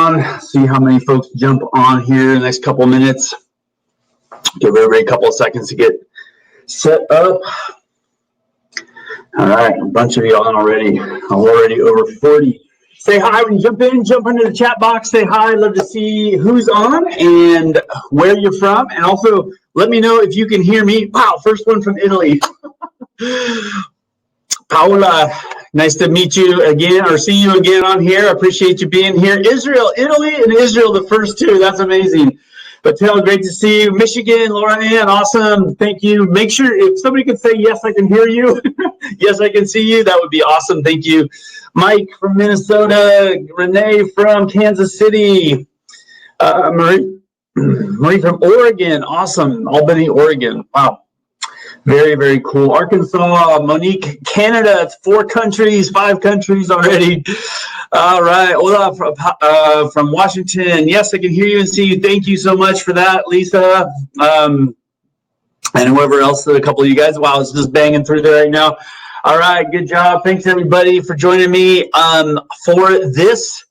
around, see how many folks jump on here in the next couple of minutes. Give everybody a couple of seconds to get set up. All right, a bunch of you on already. I'm already over 40. Say hi when you jump in, jump into the chat box, say hi. Love to see who's on and where you're from. And also let me know if you can hear me. Wow, first one from Italy. Paola, nice to meet you again or see you again on here. I appreciate you being here. Israel, Italy and Israel, the first two. That's amazing. But Taylor, great to see you. Michigan, Laura Ann, awesome. Thank you. Make sure if somebody could say, yes, I can hear you. Yes, I can see you. That would be awesome. Thank you. Mike from Minnesota, Renee from Kansas City, Marie from Oregon, awesome, Albany, Oregon, wow, very, very cool. Arkansas, Monique, Canada, it's 4 countries, 5 countries already. All right, Olaf from Washington, yes, I can hear you and see you. Thank you so much for that, Lisa, and whoever else, a couple of you guys. Wow, it's just banging through there right now. All right, good job. Thanks, everybody, for joining me for this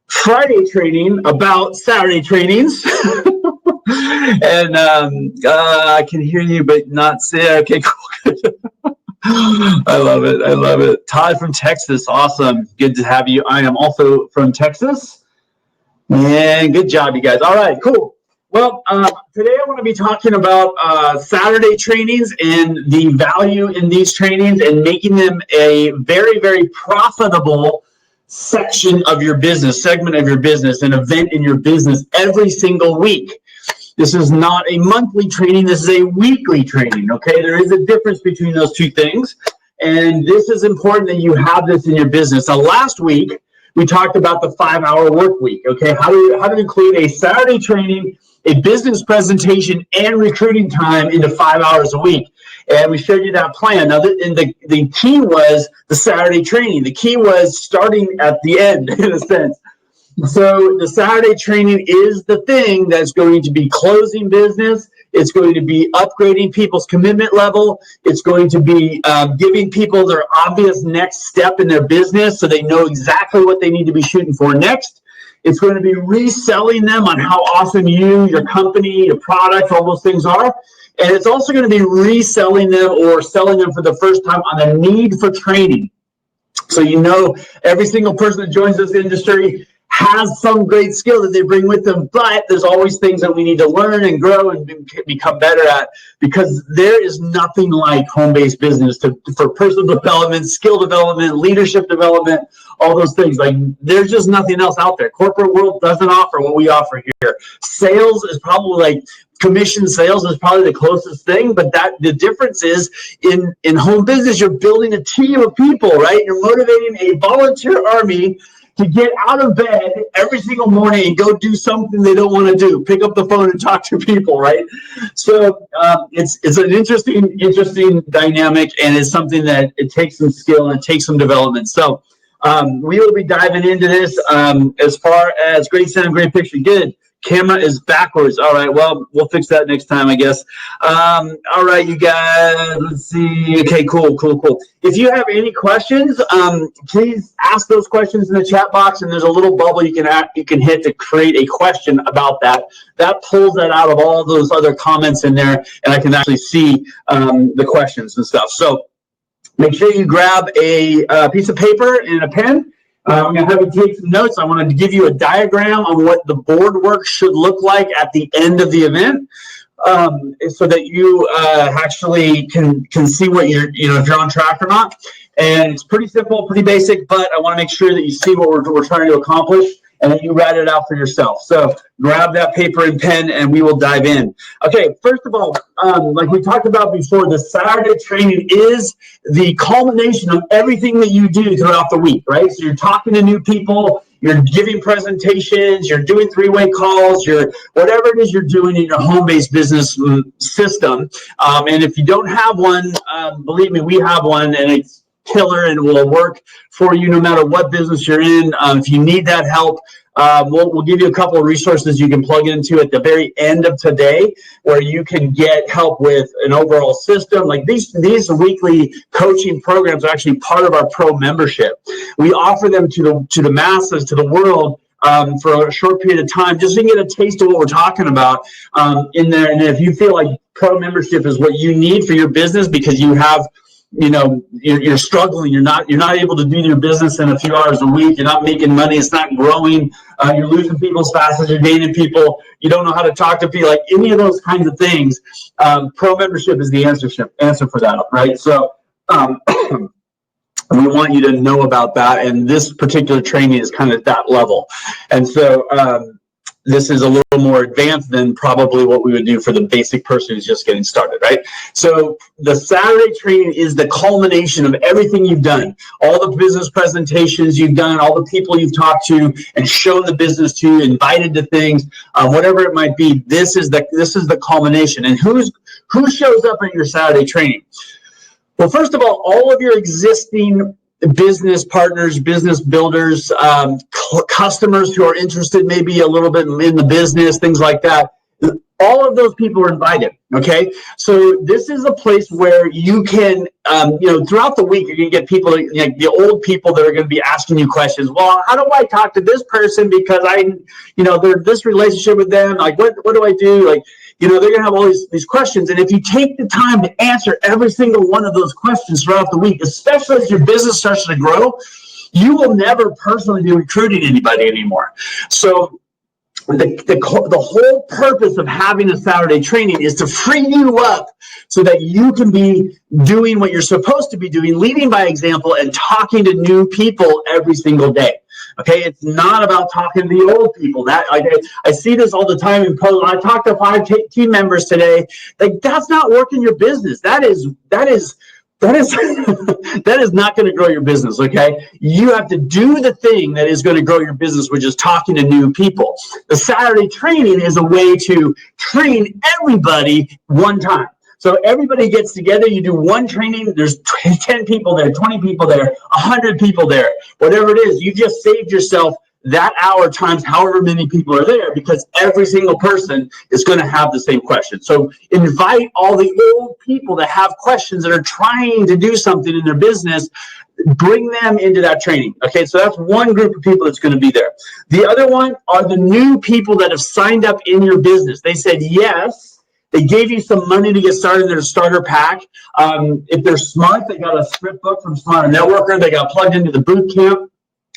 Friday training about Saturday trainings. And I can hear you, but not say, okay, cool. I love it. I love it. Todd from Texas, awesome. Good to have you. I am also from Texas. And good job, you guys. All right, cool. Well, today I want to be talking about Saturday trainings and the value in these trainings and making them a very, very profitable section of your business, segment of your business, an event in your business every single week. This is not a monthly training. This is a weekly training, okay? There is a difference between those two things, and this is important that you have this in your business. Now, last week, we talked about the 5-hour work week, okay? How to include a Saturday training, a business presentation, and recruiting time into 5 hours a week. And we showed you that plan. Now, the key was the Saturday training. The key was starting at the end, in a sense. So the Saturday training is the thing that's going to be closing business. It's going to be upgrading people's commitment level. It's going to be giving people their obvious next step in their business so they know exactly what they need to be shooting for next. It's going to be reselling them on how awesome you, your company, your product, all those things are. And it's also going to be reselling them or selling them for the first time on the need for training. So you know every single person that joins this industry has some great skill that they bring with them, but there's always things that we need to learn and grow and become better at, because there is nothing like home-based business for personal development, skill development, leadership development, all those things. Like, there's just nothing else out there. Corporate world doesn't offer what we offer here. Sales is probably like commission sales is probably the closest thing, but the difference is in home business, you're building a team of people, right? You're motivating a volunteer army to get out of bed every single morning and go do something they don't want to do, pick up the phone and talk to people, right? So it's an interesting dynamic, and it's something that it takes some skill and it takes some development. So we will be diving into this as far as great sound, great picture. Good. Camera is backwards. All right. Well, we'll fix that next time, I guess. All right, you guys. Let's see. Okay, cool. If you have any questions, please ask those questions in the chat box, and there's a little bubble you can hit to create a question about that. That pulls that out of all those other comments in there, and I can actually see the questions and stuff. So make sure you grab a piece of paper and a pen. I'm going to have you take some notes. I wanted to give you a diagram on what the board work should look like at the end of the event, so that you actually can see what if you're on track or not. And it's pretty simple, pretty basic, but I want to make sure that you see what we're trying to accomplish, and then you write it out for yourself. So grab that paper and pen, and we will dive in. Okay, first of all, like we talked about before, the Saturday training is the culmination of everything that you do throughout the week, right? So you're talking to new people, you're giving presentations, you're doing three-way calls, you're whatever it is you're doing in your home-based business system. And if you don't have one, believe me, we have one, and it's killer and will work for you no matter what business you're in. If you need that help, we'll give you a couple of resources you can plug into at the very end of today, where you can get help with an overall system. Like these weekly coaching programs are actually part of our pro membership. We offer them to the masses, to the world, for a short period of time, just so you can get a taste of what we're talking about in there. And if you feel like pro membership is what you need for your business because you have, you're struggling, you're not able to do your business in a few hours a week, you're not making money, it's not growing, you're losing people as fast as you're gaining people, you don't know how to talk to people, like any of those kinds of things, pro membership is the answer for that, right? So we want you to know about that, and this particular training is kind of at that level. And so this is a little more advanced than probably what we would do for the basic person who's just getting started, right? So the Saturday training is the culmination of everything you've done, all the business presentations you've done, all the people you've talked to and shown the business to, invited to things, whatever it might be. This is the culmination. And who shows up at your Saturday training? Well, first of all of your existing business partners, business builders, customers who are interested maybe a little bit in the business, things like that, all of those people are invited, okay? So this is a place where you can, throughout the week, you're going to get people, like the old people that are going to be asking you questions. Well, how do I talk to this person because there's this relationship with them? Like, what do I do? Like, they're going to have all these questions. And if you take the time to answer every single one of those questions throughout the week, especially as your business starts to grow, you will never personally be recruiting anybody anymore. So the whole purpose of having a Saturday training is to free you up so that you can be doing what you're supposed to be doing, leading by example and talking to new people every single day. Okay, it's not about talking to the old people. That I see this all the time in posts. I talked to 5 team members today. Like, that's not working your business. That is that is not going to grow your business. Okay, you have to do the thing that is going to grow your business, which is talking to new people. The Saturday training is a way to train everybody one time. So everybody gets together, you do one training, there's 10 people there, 20 people there, 100 people there, whatever it is, you just saved yourself that hour times however many people are there, because every single person is going to have the same question. So invite all the old people that have questions that are trying to do something in their business, bring them into that training. Okay, so that's one group of people that's going to be there. The other one are the new people that have signed up in your business. They said yes. They gave you some money to get started in their starter pack. If they're smart, they got a script book from Smarter Networker. They got plugged into the boot camp.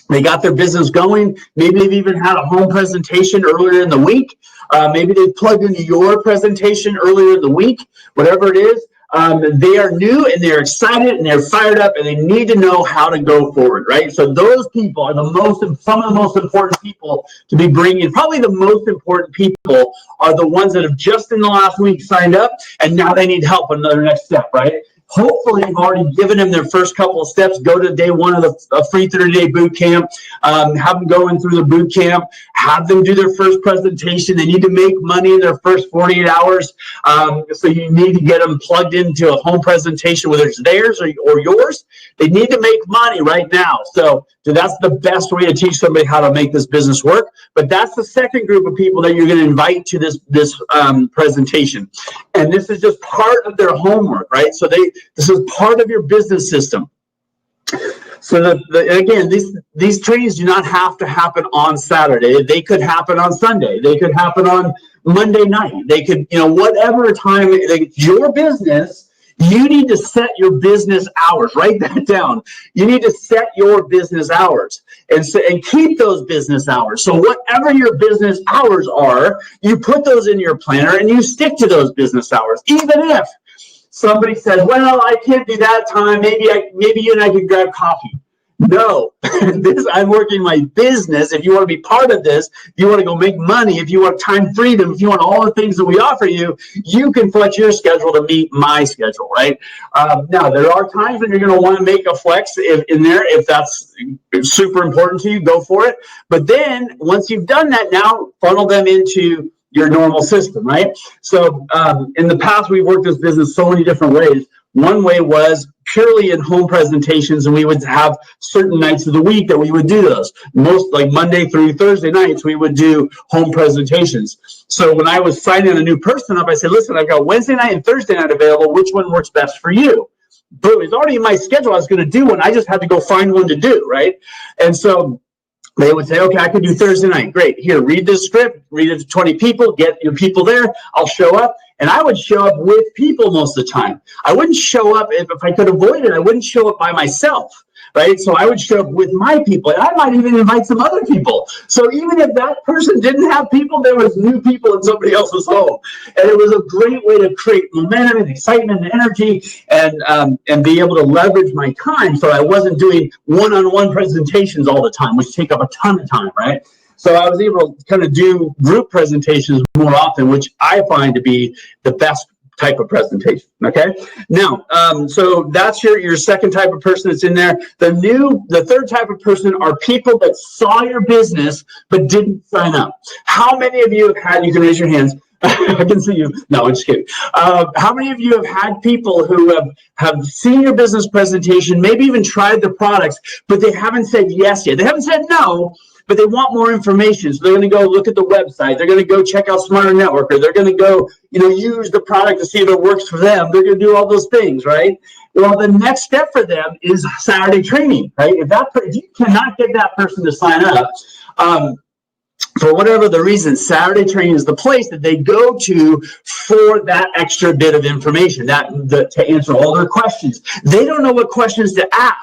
They got their business going. Maybe they've even had a home presentation earlier in the week. Maybe they've plugged into your presentation earlier in the week, whatever it is. They are new and they're excited and they're fired up and they need to know how to go forward, right? So those people are some of the most important people to be bringing. Probably the most important people are the ones that have just in the last week signed up and now they need help on another next step, right? Hopefully, you've already given them their first couple of steps. Go to day one of the free 30-day boot camp. Have them going through the boot camp. Have them do their first presentation. They need to make money in their first 48 hours. So you need to get them plugged into a home presentation, whether it's theirs or yours. They need to make money right now. So that's the best way to teach somebody how to make this business work. But that's the second group of people that you're going to invite to this presentation. And this is just part of their homework, right? So this is part of your business system. So again, these trainings do not have to happen on Saturday. They could happen on Sunday. They could happen on Monday night. They could, whatever time, your business, you need to set your business hours. Write that down. You need to set your business hours and keep those business hours. So whatever your business hours are, you put those in your planner and you stick to those business hours, even if somebody says, well, I can't do that time. Maybe you and I can grab coffee. No, I'm working my business. If you want to be part of this, if you want to go make money, if you want time freedom, if you want all the things that we offer you, you can flex your schedule to meet my schedule, right? Now, there are times when you're going to want to make a flex in there. If that's super important to you, go for it. But then once you've done that, now funnel them into your normal system, right? So in the past, we've worked this business so many different ways. One way was purely in home presentations, and we would have certain nights of the week that we would do those. Most, like Monday through Thursday nights, we would do home presentations. So when I was signing a new person up, I said, listen, I've got Wednesday night and Thursday night available. Which one works best for you? Boom, it's already in my schedule. I was going to do one. I just had to go find one to do, right? And so They would say, okay, I could do Thursday night. Great. Here, read this script, read it to 20 people, get your people there. I'll show up. And I would show up with people most of the time. I wouldn't show up, if I could avoid it, I wouldn't show up by myself, right? So I would show up with my people. And I might even invite some other people. So even if that person didn't have people, there was new people in somebody else's home. And it was a great way to create momentum and excitement and energy and be able to leverage my time so I wasn't doing one-on-one presentations all the time, which take up a ton of time, right? So I was able to kind of do group presentations more often, which I find to be the best type of presentation. Okay. Now, so that's your second type of person that's in there. The third type of person are people that saw your business but didn't sign up. How many of you have had? You can raise your hands. I can see you. No, I'm just kidding. How many of you have had people who have seen your business presentation, maybe even tried the products, but they haven't said yes yet? They haven't said no, but they want more information. So they're going to go look at the website. They're going to go check out Smarter Networker. They're going to go, use the product to see if it works for them. They're going to do all those things, right? Well, the next step for them is Saturday training, right? If you cannot get that person to sign up, for whatever the reason, Saturday training is the place that they go to for that extra bit of information, to answer all their questions. They don't know what questions to ask.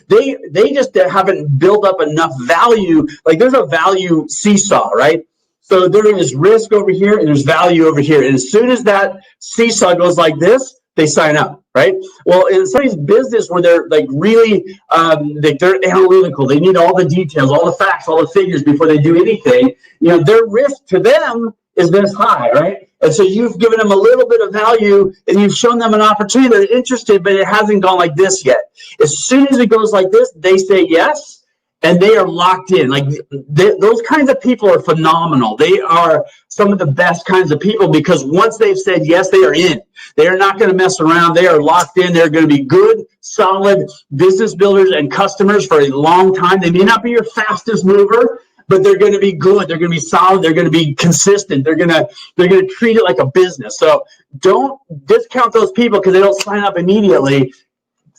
They just haven't built up enough value. Like there's a value seesaw, right? So there is risk over here and there's value over here. And as soon as that seesaw goes like this, they sign up, right? Well, in somebody's business where they're like really, they're analytical, they need all the details, all the facts, all the figures before they do anything, their risk to them is this high, right? And so you've given them a little bit of value and you've shown them an opportunity. They're interested, but it hasn't gone like this yet. As soon as it goes like this, they say yes, and they are locked in. Like those kinds of people are phenomenal. They are some of the best kinds of people because once they've said yes, they are in. They are not going to mess around. They are locked in. They're going to be good, solid business builders and customers for a long time. They may not be your fastest mover, but they're going to be good. They're going to be solid. They're going to be consistent. They're going to treat it like a business. So don't discount those people because they don't sign up immediately.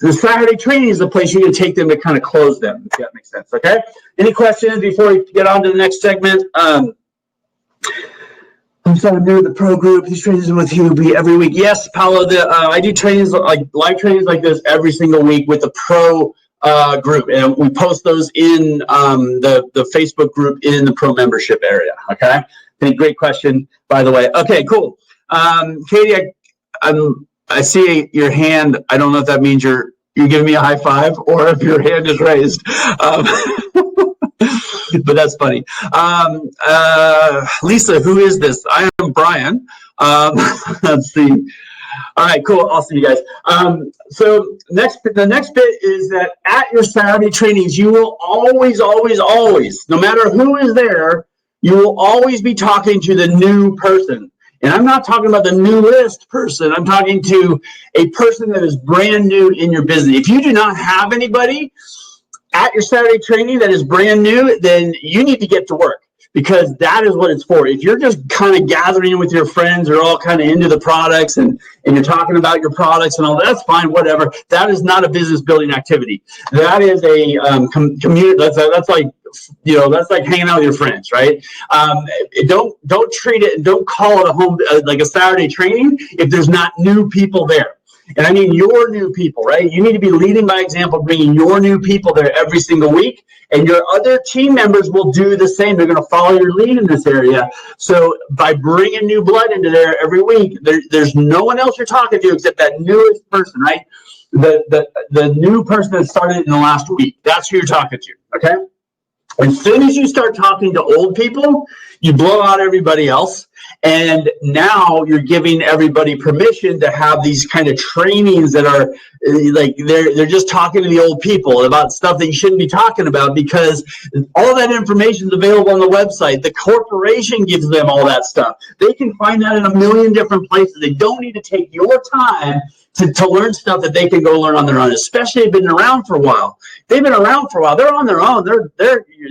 The Saturday training is the place you're going to take them to kind of close them, if that makes sense. Okay. Any questions before we get on to the next segment? I'm so new to the pro group. These trainings with you be every week. Yes, Paolo. I do trainings like live trainings like this every single week with the pro group, and we post those in the Facebook group in the pro membership area. Okay, great question, by the way. Okay, cool. Katie, I see your hand. I don't know if that means you're giving me a high five or if your hand is raised. But that's funny. Lisa, who is this? I am Brian. Let's see. All right, cool. I'll see you guys. So the next bit is that at your Saturday trainings, you will always, no matter who is there, you will always be talking to the new person. And I'm not talking about the newest person. I'm talking to a person that is brand new in your business. If you do not have anybody at your Saturday training that is brand new, then you need to get to work. Because that is what it's for. If you're just kind of gathering with your friends, you're all kind of into the products and you're talking about your products and all that's fine, whatever. That is not a business building activity. That is a community. That's like hanging out with your friends, right? Don't treat it, don't call it a home like a Saturday training if there's not new people there. And I mean your new people, right? You need to be leading by example, bringing your new people there every single week. And your other team members will do the same. They're going to follow your lead in this area. So by bringing new blood into there every week, there's no one else you're talking to except that newest person, right? The new person that started in the last week. That's who you're talking to, okay? As soon as you start talking to old people, you blow out everybody else. And now you're giving everybody permission to have these kind of trainings that are like they're just talking to the old people about stuff that you shouldn't be talking about because all that information is available on the website. The corporation gives them all that stuff. They can find that in a million different places. They don't need to take your time to learn stuff that they can go learn on their own, especially if they've been around for a while. They've been around for a while. They're on their own.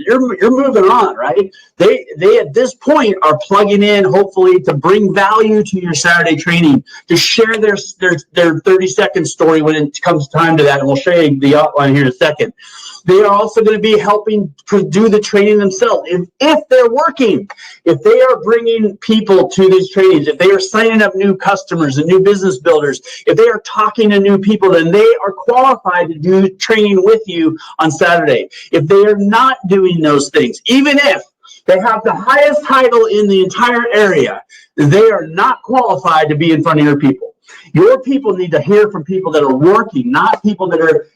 You're moving on, right? They at this point are plugging in, hopefully, to bring value to your Saturday training, to share their 30-second story when it comes time to that. And we'll show you the outline here in a second. They are also going to be helping do the training themselves. If they're working, if they are bringing people to these trainings, if they are signing up new customers and new business builders, if they are talking to new people, then they are qualified to do training with you on Saturday. If they are not doing those things, even if they have the highest title in the entire area, they are not qualified to be in front of your people. Your people need to hear from people that are working, not people that are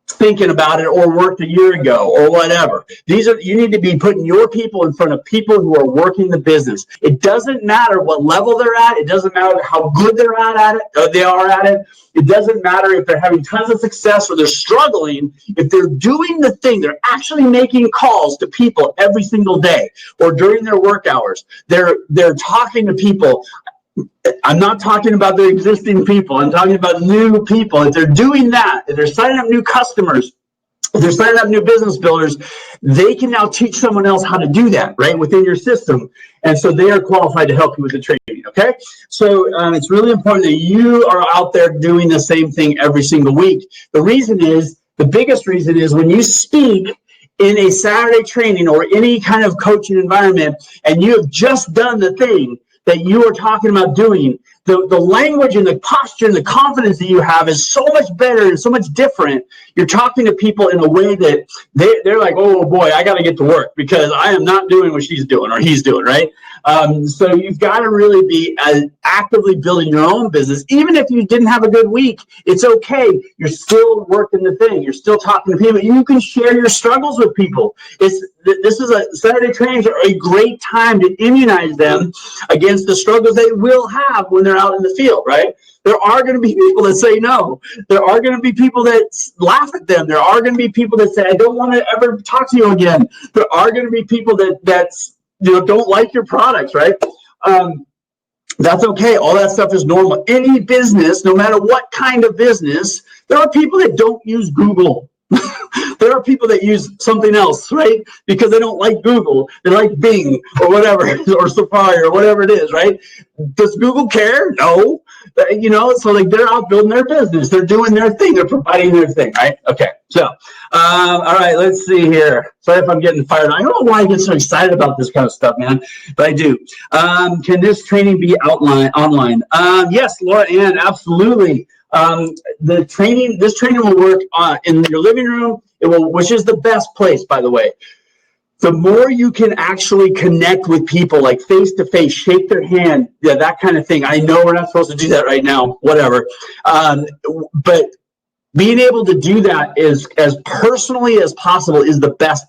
thinking about it or worked a year ago or whatever. You need to be putting your people in front of people who are working the business. It doesn't matter what level they're at. It doesn't matter how good they're at it, or they are at it. It doesn't matter if they're having tons of success or they're struggling. If they're doing the thing, they're actually making calls to people every single day or during their work hours. They're talking to people. I'm not talking about the existing people. I'm talking about new people. If they're doing that, if they're signing up new customers, if they're signing up new business builders, they can now teach someone else how to do that, right, within your system. And so they are qualified to help you with the training, okay? So it's really important that you are out there doing the same thing every single week. The biggest reason is when you speak in a Saturday training or any kind of coaching environment and you have just done the thing that you are talking about doing, the language and the posture and the confidence that you have is so much better and so much different. You're talking to people in a way that they're like, oh boy, I got to get to work because I am not doing what she's doing or he's doing, right? So you've got to really be actively building your own business. Even if you didn't have a good week, it's okay. You're still working the thing. You're still talking to people. You can share your struggles with people. Saturday trainings are a great time to immunize them against the struggles they will have when they're out in the field, right? There are going to be people that say no. There are going to be people that laugh at them. There are going to be people that say, I don't want to ever talk to you again. There are going to be people that don't like your products, right? That's okay. All that stuff is normal. Any business, no matter what kind of business, there are people that don't use Google. There are people that use something else, right? Because they don't like Google. They like Bing or whatever, or Safari or whatever it is, right? Does Google care? No. So like they're out building their business. They're doing their thing. They're providing their thing, right? Okay. So, all right, let's see here. Sorry if I'm getting fired. I don't know why I get so excited about this kind of stuff, man, but I do. Can this training be online? Yes, Laura Ann, absolutely. This training will work in your living room. Which is the best place, by the way. The more you can actually connect with people, like face to face, shake their hand, that kind of thing. I know we're not supposed to do that right now, whatever. But being able to do that is as personally as possible is the best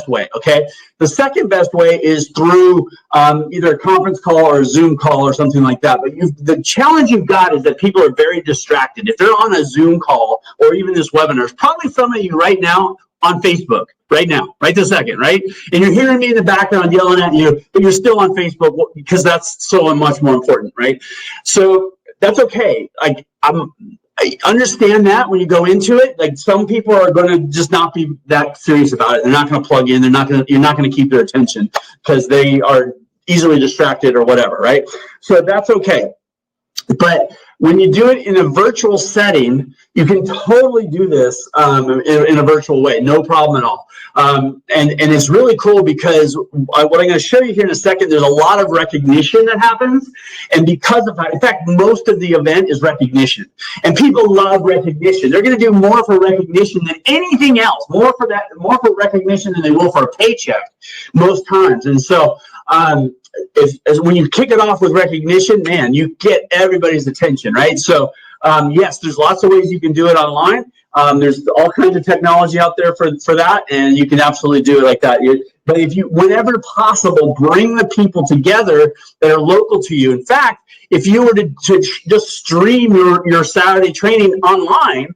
way. Okay. The second best way is through either a conference call or a Zoom call or something like that. But the challenge you've got is that people are very distracted. If they're on a Zoom call or even this webinar, there's probably some of you right now on Facebook, right now, right this second, right? And you're hearing me in the background yelling at you, but you're still on Facebook because that's so much more important, right? So that's okay. I understand that when you go into it, like some people are going to just not be that serious about it. They're not going to plug in. You're not going to keep their attention because they are easily distracted or whatever, right? So that's okay. But when you do it in a virtual setting, you can totally do this in a virtual way, no problem at all. And it's really cool because what I'm going to show you here in a second, there's a lot of recognition that happens. And because of that, in fact, most of the event is recognition. And people love recognition. They're going to do more for recognition than anything else, more for recognition than they will for a paycheck most times. And so as when you kick it off with recognition, man, you get everybody's attention, right? So yes, there's lots of ways you can do it online. There's all kinds of technology out there for that, and you can absolutely do it like that. But if you, whenever possible, bring the people together that are local to you. In fact, if you were to just stream your Saturday training online,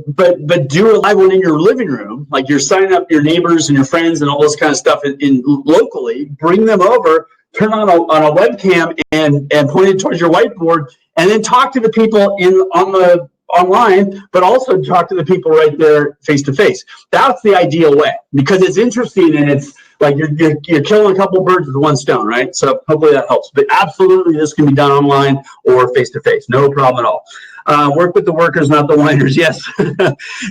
but do a live one in your living room, like you're signing up your neighbors and your friends and all this kind of stuff in locally, bring them over, turn on a webcam and point it towards your whiteboard, and then talk to the people online, but also talk to the people right there face to face. That's the ideal way because it's interesting and it's like you're killing a couple birds with one stone, right? So hopefully that helps. But absolutely, this can be done online or face to face, no problem at all. Work with the workers, not the whiners. Yes.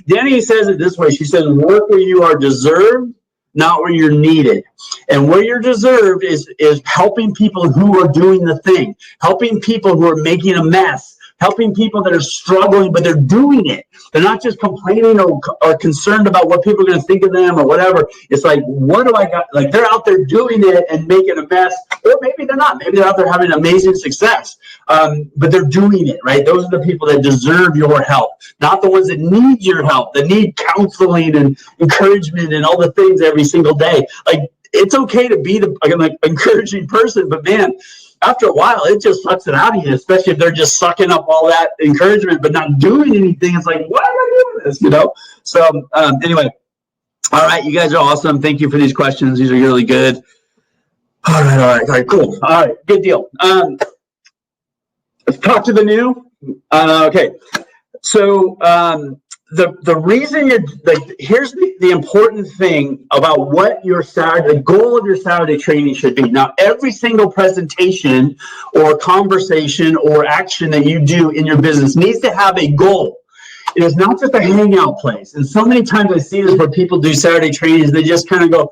Danny says it this way. She says, work where you are deserved, not where you're needed. And where you're deserved is helping people who are doing the thing, helping people who are making a mess, helping people that are struggling, but they're doing it. They're not just complaining or concerned about what people are going to think of them or whatever. It's like, what do I got? Like, they're out there doing it and making a mess. Or maybe they're not. Maybe they're out there having amazing success. But they're doing it, right? Those are the people that deserve your help, not the ones that need your help, that need counseling and encouragement and all the things every single day. Like, it's okay to be the encouraging person, but man, after a while, it just sucks it out of you, especially if they're just sucking up all that encouragement but not doing anything. It's like, why am I doing this? So anyway, all right, you guys are awesome. Thank you for these questions. These are really good. All right, cool. All right, good deal. Let's talk to the new. Okay, so the reason you're like, here's the important thing about what your Saturday, the goal of your Saturday training should be. Now, every single presentation or conversation or action that you do in your business needs to have a goal. It is not just a hangout place. And so many times I see this where people do Saturday trainings, they just kind of go,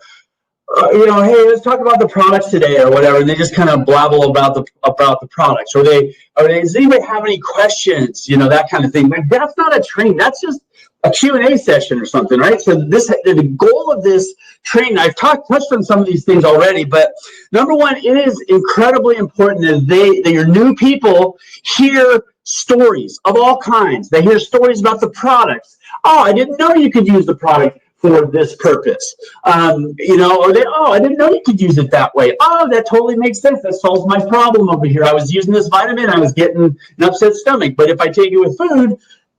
hey, let's talk about the products today or whatever, and they just kind of blabble about the products. Or does anybody have any questions? That kind of thing. Like, that's not a training. That's just a Q&A session or something, right? So the goal of this training, I've touched on some of these things already, but number one, it is incredibly important that your new people hear stories of all kinds. They hear stories about the products. Oh, I didn't know you could use the product for this purpose, or I didn't know you could use it that way. Oh, that totally makes sense. That solves my problem over here. I was using this vitamin, I was getting an upset stomach, but if I take it with food,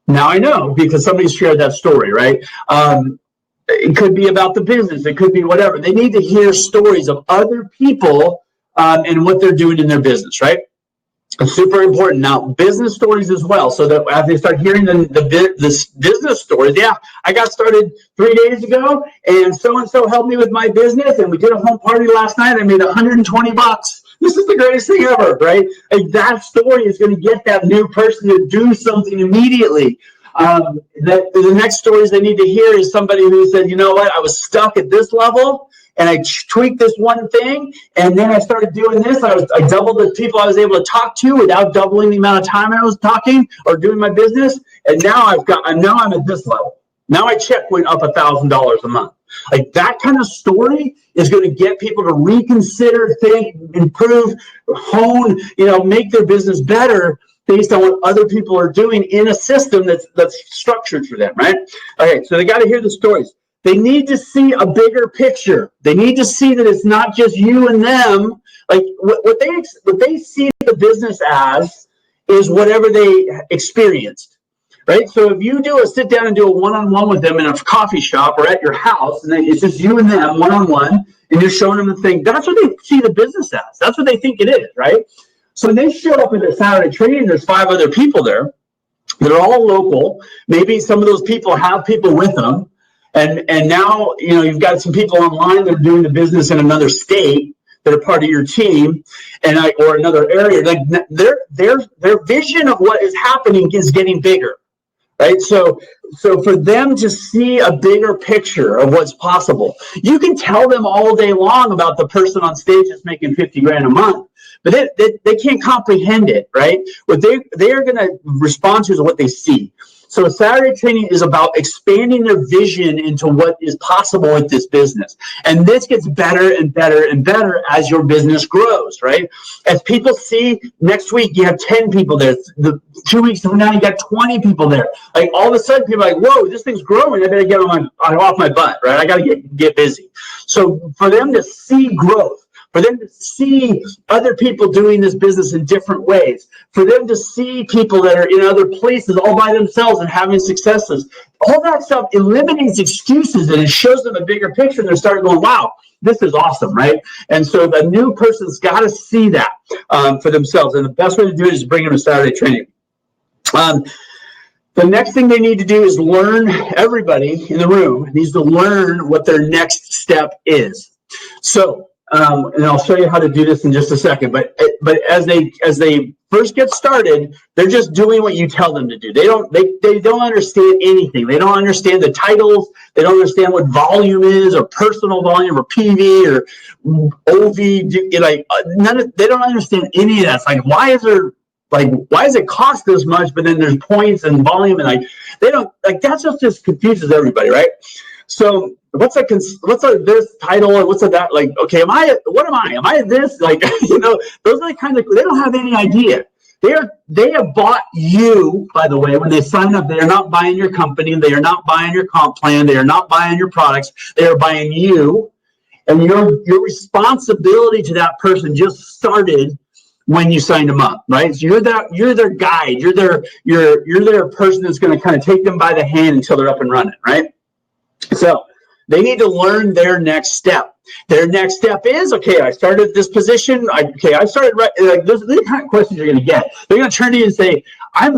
now I know because somebody shared that story, right? It could be about the business, it could be whatever. They need to hear stories of other people and what they're doing in their business, right? It's super important. Now, business stories as well, so that as they start hearing this business stories, yeah, I got started 3 days ago, and so helped me with my business, and we did a home party last night. I made $120. This is the greatest thing ever, right? Like, that story is going to get that new person to do something immediately. The next stories they need to hear is somebody who said, you know what, I was stuck at this level, and I tweaked this one thing, and then I started doing this. I doubled the people I was able to talk to without doubling the amount of time I was talking or doing my business, and now I'm at this level. Now my check went up $1,000 a month. Like, that kind of story is going to get people to reconsider, think, improve, hone, make their business better based on what other people are doing in a system that's structured for them, right? Okay, so they got to hear the stories. They need to see a bigger picture. They need to see that it's not just you and them. Like, what they see the business as is whatever they experienced, right? So if you sit down and do a one-on-one with them in a coffee shop or at your house, and then it's just you and them one-on-one, and you're showing them the thing, that's what they see the business as. That's what they think it is, right? So when they show up at the Saturday training, there's 5 other people there. They're all local. Maybe some of those people have people with them. And now, you've got some people online that are doing the business in another state that are part of your team, or another area. Like, their vision of what is happening is getting bigger, right? So for them to see a bigger picture of what's possible, you can tell them all day long about the person on stage that's making $50,000 a month, but they can't comprehend it, right? What they are going to respond to is what they see. So a Saturday training is about expanding their vision into what is possible with this business. And this gets better and better and better as your business grows, right? As people see, next week you have 10 people there. 2 weeks from now you got 20 people there. Like, all of a sudden people are like, whoa, this thing's growing. I better get off my butt, right? I got to get busy. So for them to see growth, for them to see other people doing this business in different ways, for them to see people that are in other places all by themselves and having successes, all that stuff eliminates excuses, and it shows them a bigger picture, and they're starting going, wow, this is awesome, right? And so the new person's got to see that for themselves, and the best way to do it is bring them to Saturday training. The next thing they need to do is learn, everybody in the room needs to learn what their next step is. So and I'll show you how to do this in just a second. But as they first get started, they're just doing what you tell them to do. They don't understand anything. They don't understand the titles. They don't understand what volume is, or personal volume, or PV, or OV. They don't understand any of that. It's like, why does it cost this much? But then there's points and volume, and that just confuses everybody, right? So what's this title, or what's that? Like, okay, what am I? Am I this? Like, those are the kind of, they don't have any idea. They have bought you, by the way, when they sign up. They are not buying your company. They are not buying your comp plan. They are not buying your products. They are buying you, and your responsibility to that person just started when you signed them up, right? So you're their guide. You're their person that's going to kind of take them by the hand until they're up and running, right? So they need to learn their next step. Their next step is, okay, I started this position. I started right. Like, those are the kind of questions you're going to get. They're going to turn to you and say, I'm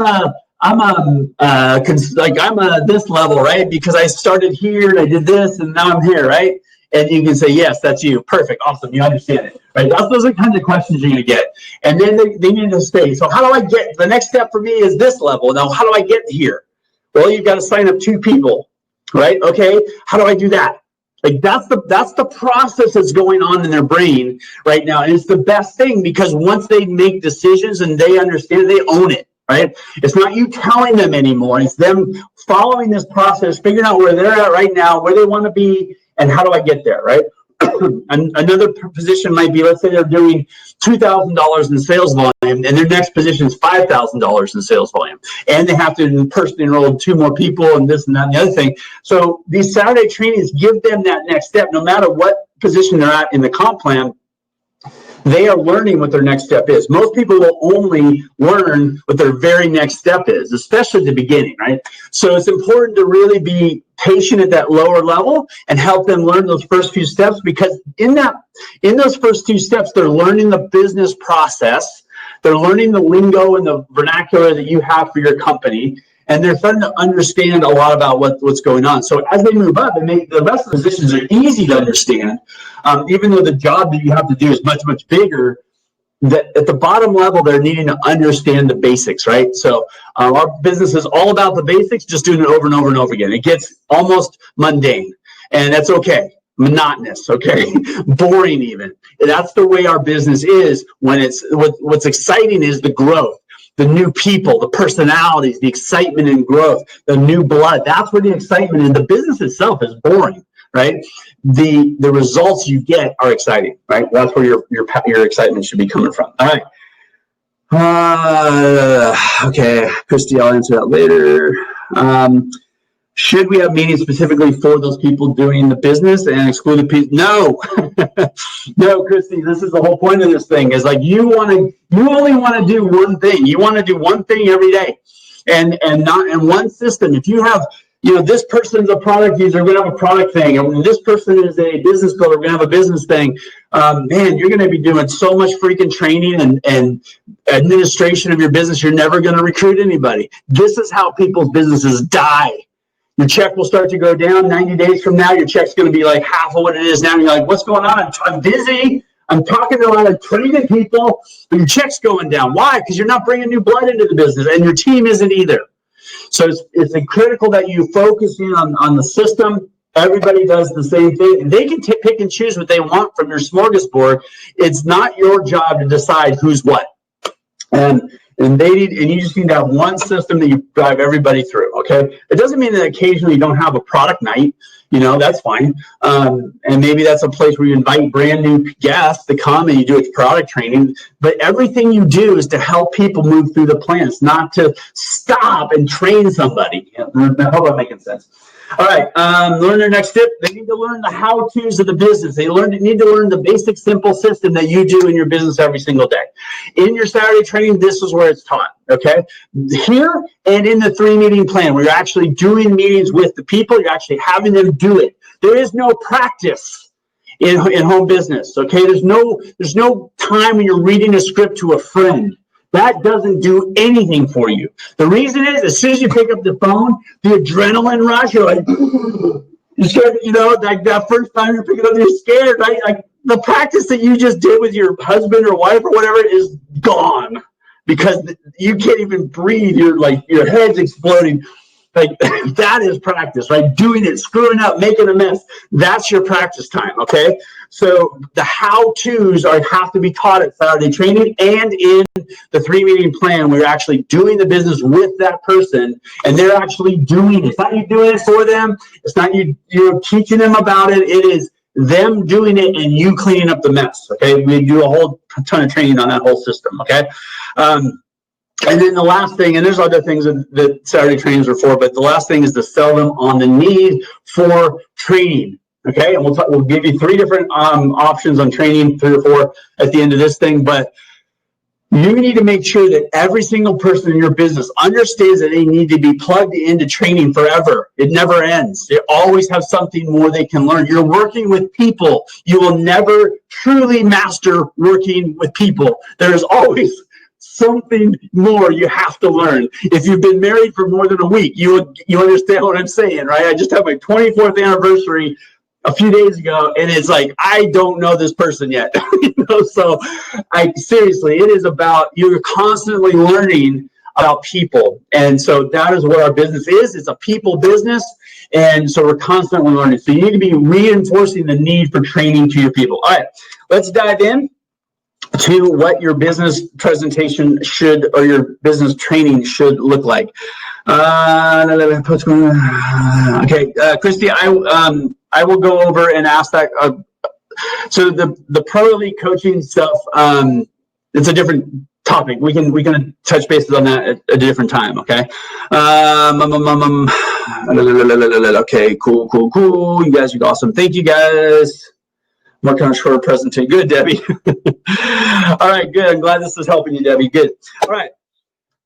this level, right? Because I started here and I did this and now I'm here, right? And you can say, yes, that's you. Perfect. Awesome. You understand it, right? Those are the kinds of questions you're going to get. And then they need to stay. So how do I get, the next step for me is this level. Now, how do I get here? Well, you've got to sign up 2 people. Right? Okay. How do I do that? Like, that's the process that's going on in their brain right now. And it's the best thing, because once they make decisions and they understand, they own it. Right? It's not you telling them anymore. It's them following this process, figuring out where they're at right now, where they want to be, and how do I get there, right? Another position might be, let's say they're doing $2,000 in sales volume, and their next position is $5,000 in sales volume, and they have to personally enroll 2 more people, and this and that and the other thing. So these Saturday trainings give them that next step. No matter what position they're at in the comp plan, they are learning what their next step is. Most people will only learn what their very next step is, especially at the beginning, right? So it's important to really be patient at that lower level and help them learn those first few steps, because in those first 2 steps, they're learning the business process, they're learning the lingo and the vernacular that you have for your company, and they're starting to understand a lot about what's going on. So as they move up, the rest of the positions are easy to understand, even though the job that you have to do is much, much bigger. That at the bottom level, they're needing to understand the basics, right? So our business is all about the basics, just doing it over and over and over again. It gets almost mundane, and that's okay. Monotonous, okay? Boring even. That's the way our business is. When what's exciting is the growth, the new people, the personalities, the excitement and growth, the new blood. That's where the excitement is. The business itself is boring, right? The results you get are exciting, right? That's where your excitement should be coming from. All right. Okay, Christy, I'll answer that later. Should we have meetings specifically for those people doing the business and exclude the people? No, no, Christy, this is the whole point of this thing, is like, you only want to do one thing. You want to do one thing every day, and not in one system. If you have, this person's a product user, we're going to have a product thing. And this person is a business builder, we're going to have a business thing. Man, you're going to be doing so much freaking training and administration of your business. You're never going to recruit anybody. This is how people's businesses die. Your check will start to go down 90 days from now. Your check's going to be like half of what it is now. And you're like, what's going on? I'm busy. I'm talking to a lot of training people, but your check's going down. Why? Because you're not bringing new blood into the business, and your team isn't either. So it's critical that you focus in on the system. Everybody does the same thing. They can pick and choose what they want from your smorgasbord. It's not your job to decide who's what. And you just need to have one system that you drive everybody through, okay? It doesn't mean that occasionally you don't have a product night, that's fine. And maybe that's a place where you invite brand new guests to come and you do a product training. But everything you do is to help people move through the plans, not to stop and train somebody. I hope I'm making sense. All right, learn their next tip. They need to learn the how-tos of the business. They need to learn the basic, simple system that you do in your business every single day. In your Saturday training, this is where it's taught, okay? Here and in the 3-meeting plan, where you're actually doing meetings with the people, you're actually having them do it. There is no practice in home business, okay? There's no time when you're reading a script to a friend. That doesn't do anything for you. The reason is, as soon as you pick up the phone, the adrenaline rush, you're like, you're scared, like that first time you're picking up, you're scared, right? Like, the practice that you just did with your husband or wife or whatever is gone because you can't even breathe. You're like, your head's exploding. Like that is practice, right? Doing it, screwing up, making a mess. That's your practice time, okay? So the how-tos have to be taught at Saturday training, and in the 3-meeting plan, we're actually doing the business with that person, and they're actually doing it. It's not you doing it for them. It's not you're teaching them about it. It is them doing it and you cleaning up the mess, okay? We do a whole ton of training on that whole system, okay? And then the last thing, and there's other things that Saturday trainings are for, but the last thing is to sell them on the need for training. Okay, and we'll give you 3 different options on training, 3 or 4 at the end of this thing. But you need to make sure that every single person in your business understands that they need to be plugged into training forever. It never ends. They always have something more they can learn. You're working with people. You will never truly master working with people. There is always something more you have to learn. If you've been married for more than a week, you understand what I'm saying, right? I just had my 24th anniversary a few days ago, and it's like, I don't know this person yet. So seriously, it is about, you're constantly learning about people. And so that is what our business is. It's a people business. And so we're constantly learning. So you need to be reinforcing the need for training to your people. All right, let's dive in to what your business presentation should, or your business training should look like. Okay, Christy, I will go over and ask that. So the Pro Elite coaching stuff, it's a different topic. We can touch bases on that at a different time. Okay. Okay. Cool. You guys are awesome. Thank you guys. What kind of short presentation? Good, Debbie. All right, good. I'm glad this is helping you, Debbie. Good. All right.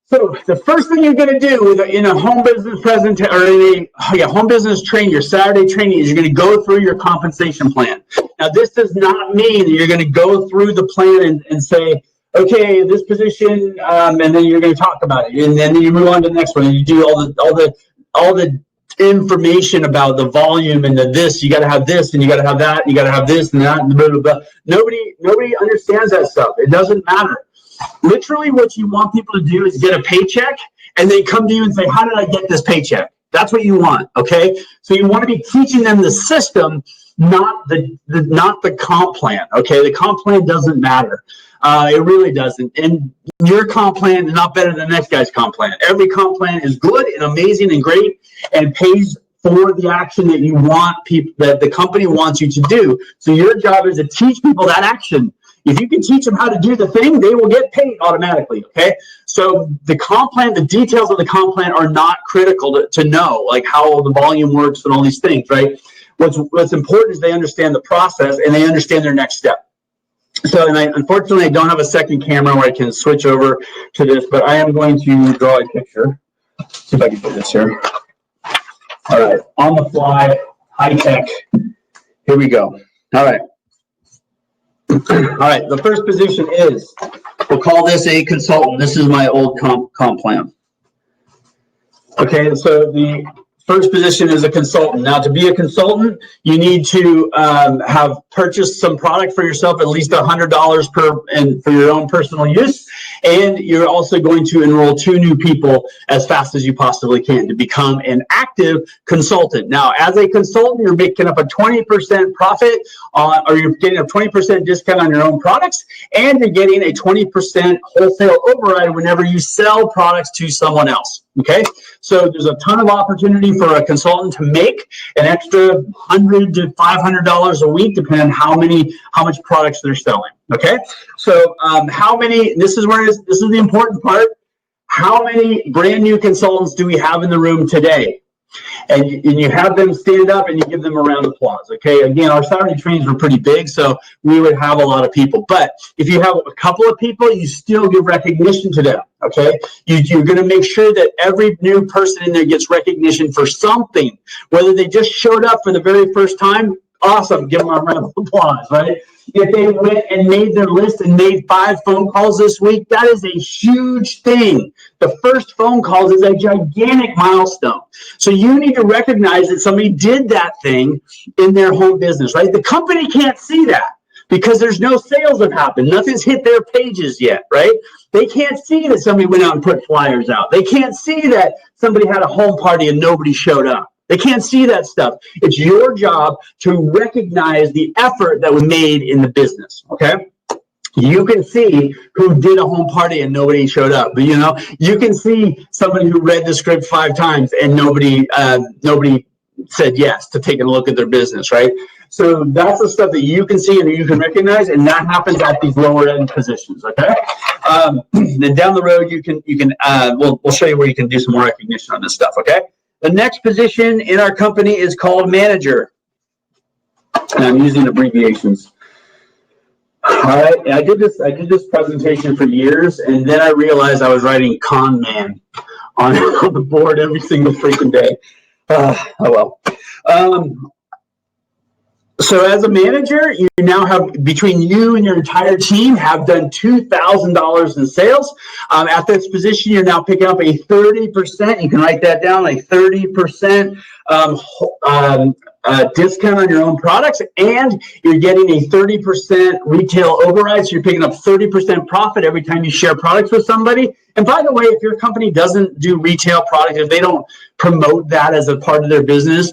So the first thing you're going to do in a home business presentation, or in a home business training, your Saturday training, is you're going to go through your compensation plan. Now, this does not mean that you're going to go through the plan and say, okay, this position, and then you're going to talk about it, and then you move on to the next one, and you do all the information about the volume and the this. You got to have this, and you got to have that, and you got to have this and that, and blah, blah, blah. Nobody understands that stuff. It doesn't matter. Literally, what you want people to do is get a paycheck, and they come to you and say, how did I get this paycheck? That's what you want, okay? So you want to be teaching them the system, not the comp plan, okay? The comp plan doesn't matter. It really doesn't. And your comp plan is not better than the next guy's comp plan. Every comp plan is good and amazing and great and pays for the action that you want people, that the company wants you to do. So your job is to teach people that action. If you can teach them how to do the thing, they will get paid automatically, okay? So the comp plan, the details of the comp plan are not critical to know, like how the volume works and all these things, right? What's important is they understand the process and they understand their next step. So, and unfortunately, I don't have a second camera where I can switch over to this, but I am going to draw a picture. See if I can put this here. All right, on the fly, high tech. Here we go. All right. All right, the first position is, we'll call this a consultant. This is my old comp plan. Okay, so the first position is a consultant. Now, to be a consultant, you need to have purchased some product for yourself, at least $100 per, and for your own personal use. And you're also going to enroll 2 new people as fast as you possibly can to become an active consultant. Now, as a consultant, you're making up a 20% profit or you're getting a 20% discount on your own products, and you're getting a 20% wholesale override whenever you sell products to someone else. Okay, so there's a ton of opportunity for a consultant to make an extra $100 to $500 a week, depending on how much products they're selling. Okay, so how many? This is the important part. How many brand new consultants do we have in the room today? And you have them stand up and you give them a round of applause. Okay, again, our Saturday trainings were pretty big, so we would have a lot of people. But if you have a couple of people, you still give recognition to them. Okay, you're going to make sure that every new person in there gets recognition for something, whether they just showed up for the very first time. Awesome, give them a round of applause, right? If they went and made their list and made 5 phone calls this week, that is a huge thing. The first phone call is a gigantic milestone. So you need to recognize that somebody did that thing in their home business, right? The company can't see that. because there's no sales have happened. Nothing's hit their pages yet, right? They can't see that somebody went out and put flyers out. They can't see that somebody had a home party and nobody showed up. They can't see that stuff. It's your job to recognize the effort that was made in the business, okay? You can see who did a home party and nobody showed up. But, you know, you can see somebody who read the script 5 times and nobody said yes to taking a look at their business, right? So that's the stuff that you can see and you can recognize, and that happens at these lower end positions, okay? Then down the road, we'll show you where you can do some more recognition on this stuff, okay? The next position in our company is called manager. And I'm using abbreviations. All right, I did this presentation for years, and then I realized I was writing con man on the board every single freaking day. Oh well. So as a manager, you now have, between you and your entire team, have done $2,000 in sales. At this position, you're now picking up a 30%. You can write that down, like 30% discount on your own products, and you're getting a 30% retail override. So you're picking up 30% profit every time you share products with somebody. And by the way, if your company doesn't do retail products, if they don't promote that as a part of their business,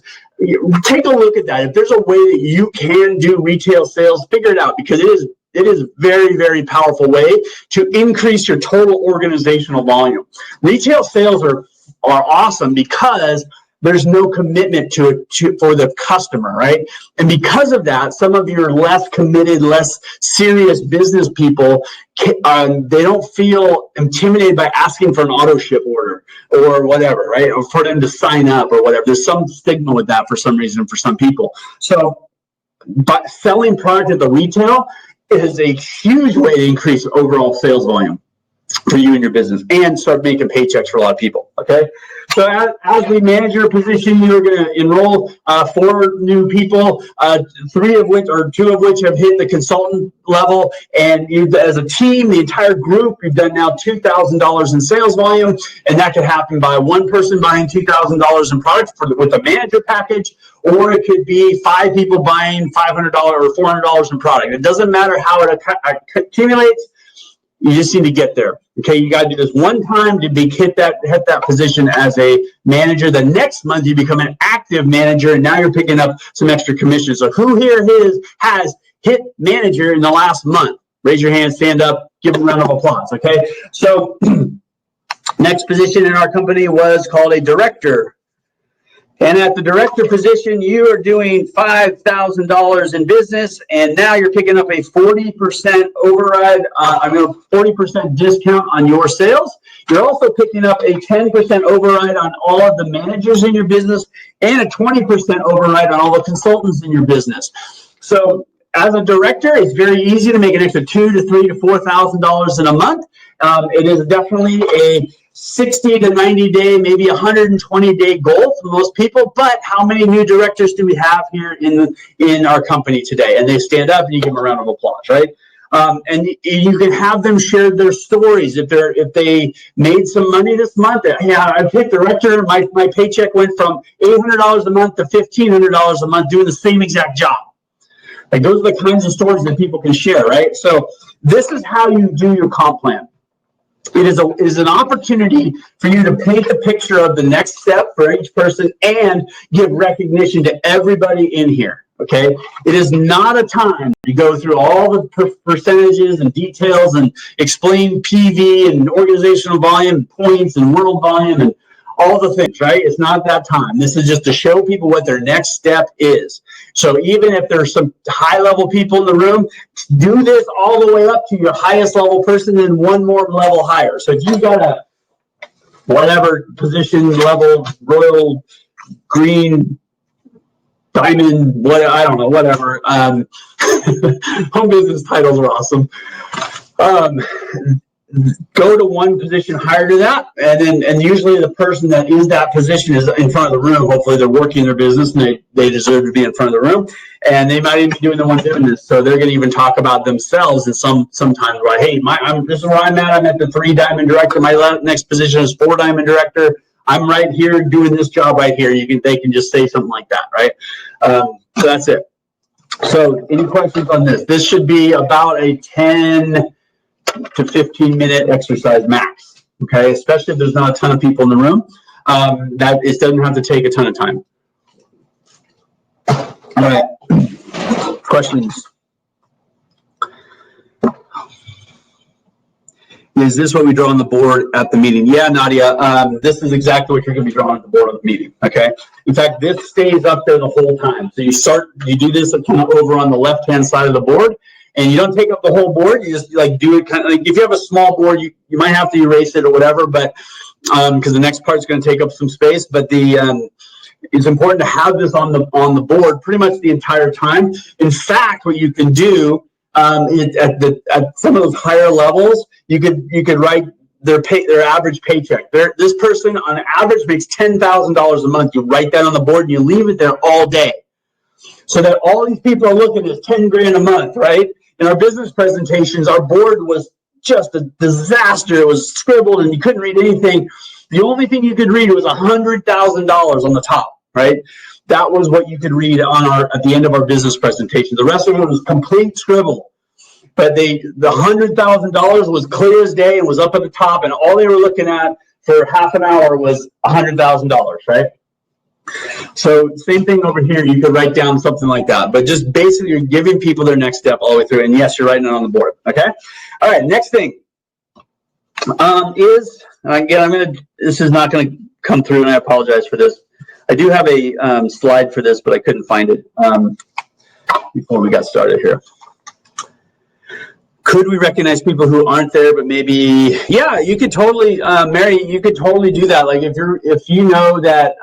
take a look at that. If there's a way that you can do retail sales, figure it out, because it is very, very powerful way to increase your total organizational volume. Retail sales are awesome because there's no commitment for the customer, right? And because of that, some of your less committed, less serious business people, they don't feel intimidated by asking for an auto ship order or whatever, right? Or for them to sign up or whatever. There's some stigma with that for some reason for some people. So, but selling product at the retail is a huge way to increase overall sales volume for you and your business, and start making paychecks for a lot of people, okay? So as we manage your position, you're going to enroll 4 new people, 2 of which have hit the consultant level, and you, as a team, the entire group, you've done now $2,000 in sales volume, and that could happen by one person buying $2,000 in products with a manager package, or it could be 5 people buying $500 or $400 in product. It doesn't matter how it accumulates. You just need to get there. Okay, you got to do this one time to hit that position as a manager. The next month you become an active manager, and now you're picking up some extra commissions. So who here has hit manager in the last month? Raise your hand, stand up, give them a round of applause. Okay, so next position in our company was called a director. And at the director position, you are doing $5,000 in business, and now you're picking up a 40% override, 40% discount on your sales. You're also picking up a 10% override on all of the managers in your business, and a 20% override on all the consultants in your business. So as a director, it's very easy to make an extra $2,000 to $3,000 to $4,000 in a month. It is definitely a 60 to 90 day, maybe 120 day goal for most people. But how many new directors do we have here in our company today? And they stand up and you give them a round of applause, right? And you can have them share their stories. If they made some money this month, yeah, I picked director. My paycheck went from $800 a month to $1,500 a month doing the same exact job. Like, those are the kinds of stories that people can share, right? So this is how you do your comp plan. It is an opportunity for you to paint the picture of the next step for each person and give recognition to everybody in here, okay? It is not a time to go through all the percentages and details and explain PV and organizational volume, points and world volume and all the things, right? It's not that time. This is just to show people what their next step is. So even if there's some high-level people in the room, do this all the way up to your highest level person and one more level higher. So if you've got a whatever position level, royal, green, diamond, what, I don't know, whatever. Home business titles are awesome. Go to one position higher to that, and usually the person that is that position is in front of the room. Hopefully they're working their business and they deserve to be in front of the room, and they might even be doing the one doing this. So they're going to even talk about themselves and sometimes, right? Hey, this is where I'm at. I'm at the 3 diamond director. My next position is 4 diamond director. I'm right here doing this job right here. They can just say something like that, right? So that's it. So any questions on this? This should be about a 10 to 15 minute exercise max, okay? Especially if there's not a ton of people in the room. That it doesn't have to take a ton of time. All right, questions? Is this what we draw on the board at the meeting? Yeah, Nadia, this is exactly what you're going to be drawing on the board of the meeting, okay? In fact, this stays up there the whole time. So you do this kind of over on the left-hand side of the board, and you don't take up the whole board. You just like do it kind of like, if you have a small board, you might have to erase it or whatever, but because the next part's going to take up some space, but it's important to have this on the board pretty much the entire time. In fact, what you can do at some of those higher levels, you could write their average paycheck. This person on average makes $10,000 a month. You write that on the board and you leave it there all day, so that all these people are looking at 10 grand a month, right? In our business presentations, our board was just a disaster. It was scribbled and you couldn't read anything. The only thing you could read was $100,000 on the top, right? That was what you could read at the end of our business presentation. The rest of it was complete scribble. But the $100,000 was clear as day and was up at the top, and all they were looking at for half an hour was $100,000, right? So same thing over here. You could write down something like that, but just basically you're giving people their next step all the way through. And yes, you're writing it on the board. Okay. All right. Next thing is, again, this is not going to come through, and I apologize for this. I do have a slide for this, but I couldn't find it before we got started here. Could we recognize people who aren't there, but maybe, yeah, you could totally, Mary, you could totally do that. Like if you know that,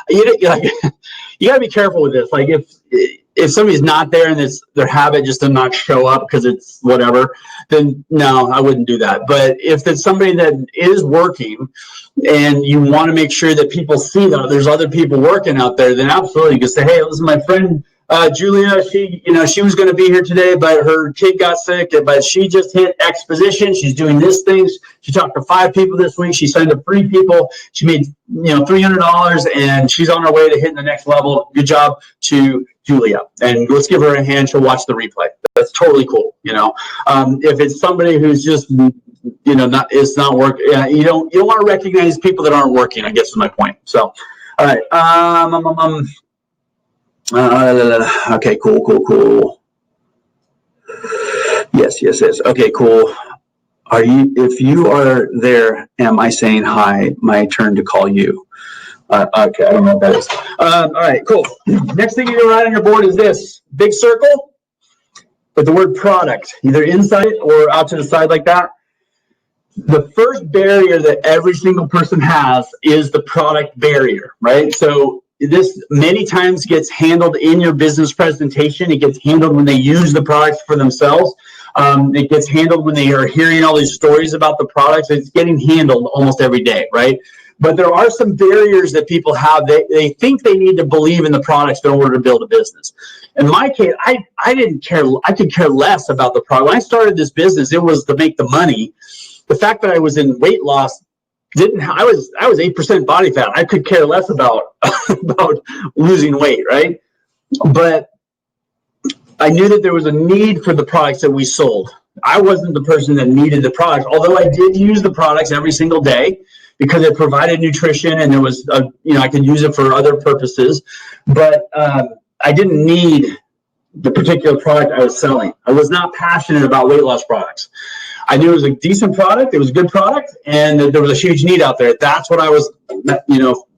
you got to be careful with this. Like if somebody's not there and it's their habit just to not show up because it's whatever, then no, I wouldn't do that. But if it's somebody that is working and you want to make sure that people see that there's other people working out there, then absolutely you can say, hey, this is my friend, Julia, she was going to be here today, but her kid got sick, but she just hit X position. She's doing this thing. She talked to 5 people this week. She signed up 3 people. She made, $300 and she's on her way to hitting the next level. Good job to Julia. And let's give her a hand. She'll watch the replay. That's totally cool. If it's somebody who's just, it's not working. You don't want to recognize people that aren't working, I guess is my point. So, all right. Okay, cool. Yes. Okay, cool. If you are there, am I saying hi? My turn to call you. Okay, I don't know what that is. All right, cool. Next thing you're going to write on your board is this big circle with the word product, either inside or out to the side like that. The first barrier that every single person has is the product barrier, right? So this many times gets handled in your business presentation. It gets handled when they use the products for themselves. It gets handled when they are hearing all these stories about the products. It's getting handled almost every day, right? But there are some barriers that people have. They think they need to believe in the products in order to build a business. In my case, I didn't care. I could care less about the product. When I started this business, it was to make the money. The fact that I was in weight loss I was 8% body fat. I could care less about losing weight, right? But I knew that there was a need for the products that we sold. I wasn't the person that needed the products, although I did use the products every single day because it provided nutrition and there was, I could use it for other purposes. But I didn't need the particular product I was selling. I was not passionate about weight loss products. I knew it was a decent product, it was a good product, and there was a huge need out there. That's what I was,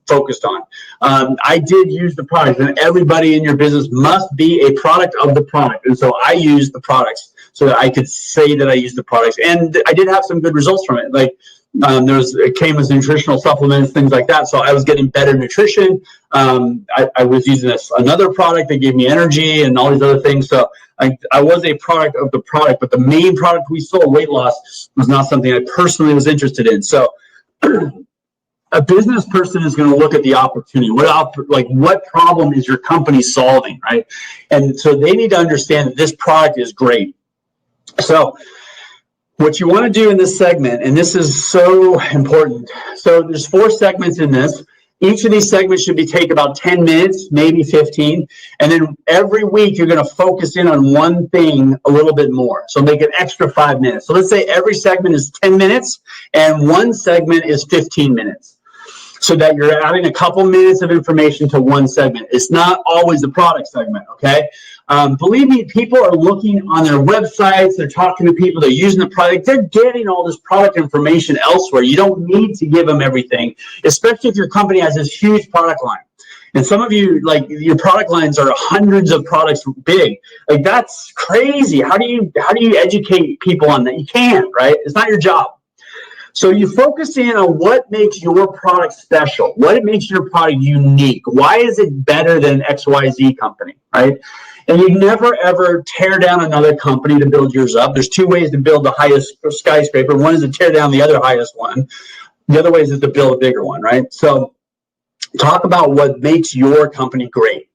focused on. I did use the product, and everybody in your business must be a product of the product. And so I used the products so that I could say that I used the products. And I did have some good results from it. Like it came with nutritional supplements, things like that. So I was getting better nutrition. I was using another product that gave me energy and all these other things. So I was a product of the product, but the main product we sold, weight loss, was not something I personally was interested in. So a business person is going to look at the opportunity. What problem is your company solving, right? And so they need to understand that this product is great. So what you want to do in this segment, and this is so important. So there's 4 segments in this. Each of these segments should take about 10 minutes, maybe 15. And then every week, you're going to focus in on one thing a little bit more. So make an extra 5 minutes. So let's say every segment is 10 minutes and one segment is 15 minutes. So that you're adding a couple minutes of information to one segment. It's not always the product segment, okay? Believe me, people are looking on their websites, they're talking to people, they're using the product, they're getting all this product information elsewhere. You don't need to give them everything, especially if your company has this huge product line. And some of you, like, your product lines are hundreds of products big. Like, that's crazy. How do you educate people on that? You can't, right? It's not your job. So you focus in on what makes your product special, what makes your product unique. Why is it better than XYZ company, right? And you never, ever tear down another company to build yours up. There's two ways to build the highest skyscraper. One is to tear down the other highest one. The other way is to build a bigger one, right? So talk about what makes your company great.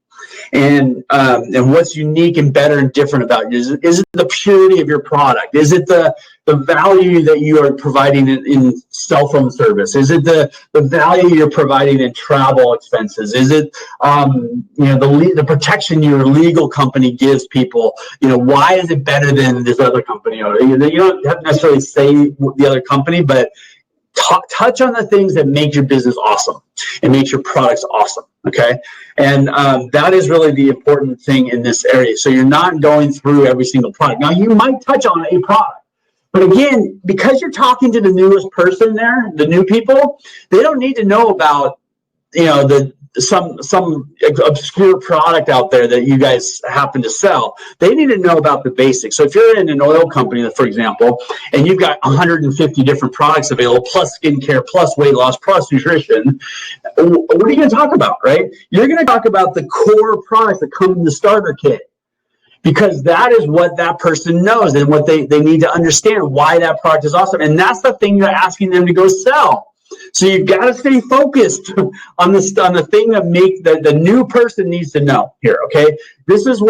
And what's unique and better and different about you. Is it the purity of your product? Is it the value that you are providing in cell phone service? Is it the value you're providing in travel expenses? Is it the protection your legal company gives people? Why is it better than this other company? You don't have to necessarily say the other company, but touch on the things that make your business awesome and make your products awesome, okay? And that is really the important thing in this area. So you're not going through every single product. Now, you might touch on a product, but again, because you're talking to the newest person there, the new people, they don't need to know about, some obscure product out there that you guys happen to sell. They need to know about the basics. So if you're in an oil company, for example, and you've got 150 different products available, plus skincare, plus weight loss, plus nutrition, what are you going to talk about, right? You're going to talk about the core products that come in the starter kit, because that is what that person knows and what they need to understand why that product is awesome. And that's the thing you're asking them to go sell. So you've got to stay focused on the thing that the new person needs to know here, okay? This is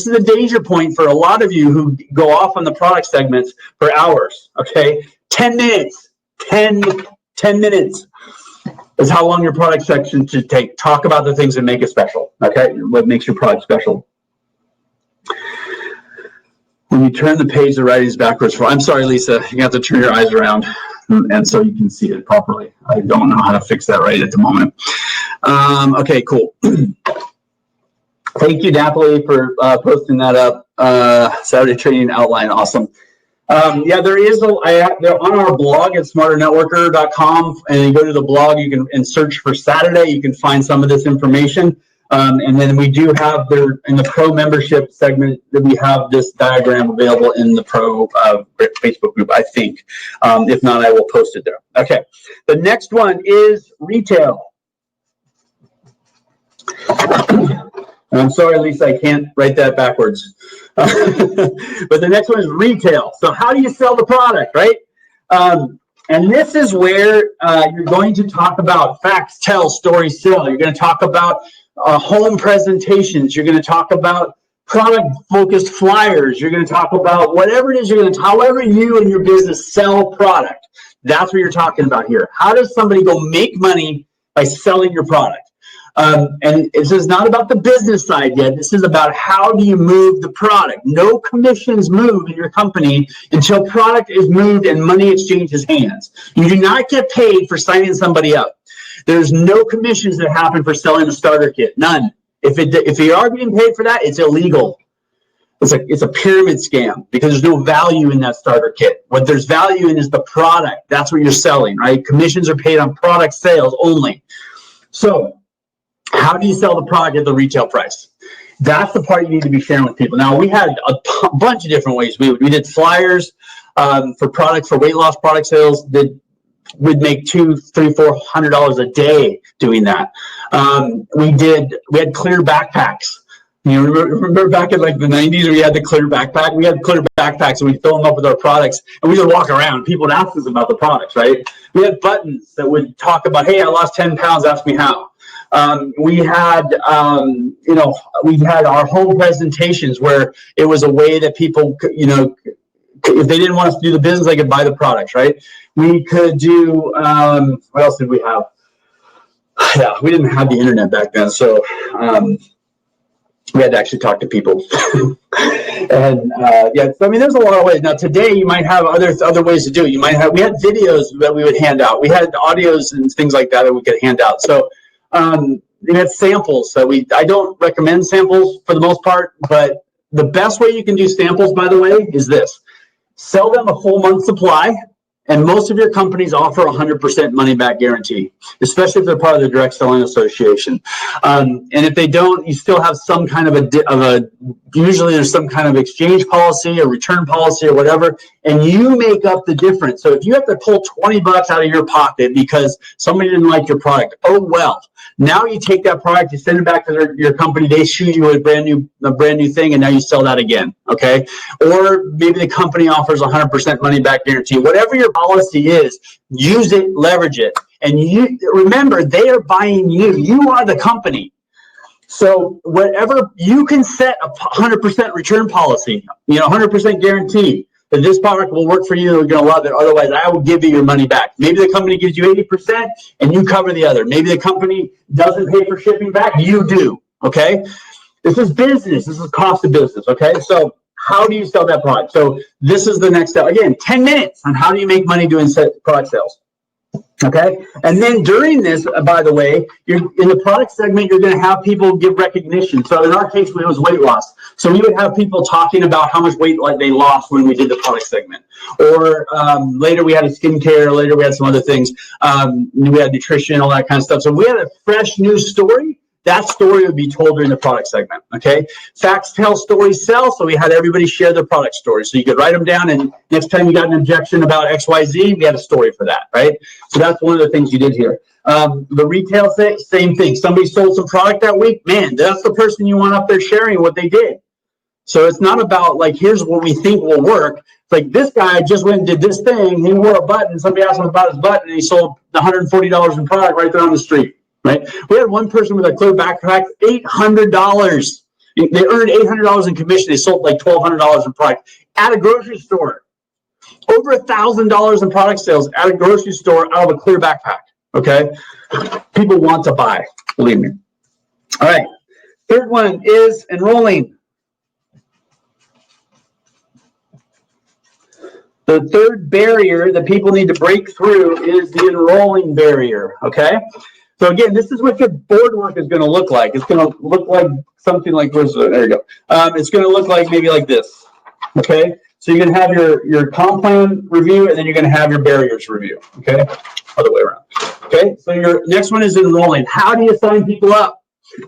a danger point for a lot of you who go off on the product segments for hours, okay? 10 minutes, 10 minutes is how long your product section should take. Talk about the things that make it special, okay? What makes your product special. When you turn the page, the writing is backwards. I'm sorry, Lisa, you have to turn your eyes around and so you can see it properly. I don't know how to fix that right at the moment. Okay, cool. Thank you, Napoli, for posting that up. Saturday training outline, awesome. Yeah, they're on our blog at smarternetworker.com, and you go to the blog, you can search for Saturday. You can find some of this information. And then we do have in the pro membership segment that we have this diagram available in the pro Facebook group, I think. If not, I will post it there. Okay. The next one is retail. I'm sorry, Lisa, I can't write that backwards. But the next one is retail. So how do you sell the product, right? And this is where you're going to talk about facts, tell, stories, sell. You're going to talk about home presentations. You're going to talk about product-focused flyers. You're going to talk about whatever it is however you and your business sell product. That's what you're talking about here. How does somebody go make money by selling your product? And this is not about the business side yet. This is about how do you move the product. No commissions move in your company until product is moved and money exchanges hands. You do not get paid for signing somebody up. There's no commissions that happen for selling a starter kit. None. If you are being paid for that, it's illegal. It's a pyramid scam because there's no value in that starter kit. What there's value in is the product. That's what you're selling, right? Commissions are paid on product sales only. So how do you sell the product at the retail price? That's the part you need to be sharing with people. Now, we had a bunch of different ways. We did flyers for weight loss product sales. We'd make $200, $300, $400 a day doing that. We had clear backpacks. You know, remember back in like the 90s, we had the clear backpack. We had clear backpacks, and we'd fill them up with our products, and we would walk around. People would ask us about the products, right? We had buttons that would talk about, hey, I lost 10 pounds. Ask me how. We had our home presentations where it was a way that people, if they didn't want us to do the business, they could buy the products, right? We could do, what else did we have? Yeah, we didn't have the internet back then, so we had to actually talk to people. And yeah, so I mean, there's a lot of ways. Now today, you might have other ways to do it. You might have, we had videos that we would hand out. We had audios and things like that we could hand out. So we had samples. So I don't recommend samples for the most part, but the best way you can do samples, by the way, is this: sell them a full month supply. And most of your companies offer 100% money back guarantee, especially if they're part of the direct selling association. And if they don't, you still have some kind of usually there's some kind of exchange policy or return policy or whatever, and you make up the difference. So if you have to pull 20 bucks out of your pocket because somebody didn't like your product, oh well. Now you take that product, you send it back to your company, they shoot you a brand new thing, and now you sell that again, okay? Or maybe the company offers 100% money back guarantee. Whatever your policy is, use it, leverage it. And you remember, they are buying you. You are the company. So whatever, you can set a 100% return policy, 100% guarantee that this product will work for you, you're going to love it. Otherwise, I will give you your money back. Maybe the company gives you 80% and you cover the other. Maybe the company doesn't pay for shipping back. You do, okay? This is business. This is cost of business, okay? So how do you sell that product? So this is the next step. Again, 10 minutes on how do you make money doing product sales. Okay, and then during this, by the way, you're in the product segment, you're going to have people give recognition. So in our case, it was weight loss. So we would have people talking about how much weight they lost when we did the product segment. Or later we had a skincare, later we had some other things. We had nutrition, all that kind of stuff. So if we had a fresh new story, that story would be told during the product segment, okay? Facts tell, stories sell, so we had everybody share their product stories. So you could write them down, and next time you got an objection about XYZ, we had a story for that, right? So that's one of the things you did here. The retail same thing. Somebody sold some product that week, man, that's the person you want up there sharing what they did. So it's not about like, here's what we think will work. It's like, this guy just went and did this thing, he wore a button, somebody asked him about his button, and he sold $140 in product right there on the street. Right? We had one person with a clear backpack, $800. They earned $800 in commission. They sold like $1,200 in product at a grocery store. Over $1,000 in product sales at a grocery store out of a clear backpack. Okay? People want to buy, believe me. All right. Third one is enrolling. The third barrier that people need to break through is the enrolling barrier. Okay? So again, this is what your board work is going to look like. It's going to look like something like this. There you go. It's going to look like maybe like this. Okay. So you're going to have your comp plan review, and then you're going to have your barriers review. Okay. Other way around. Okay. So your next one is enrolling. How do you sign people up?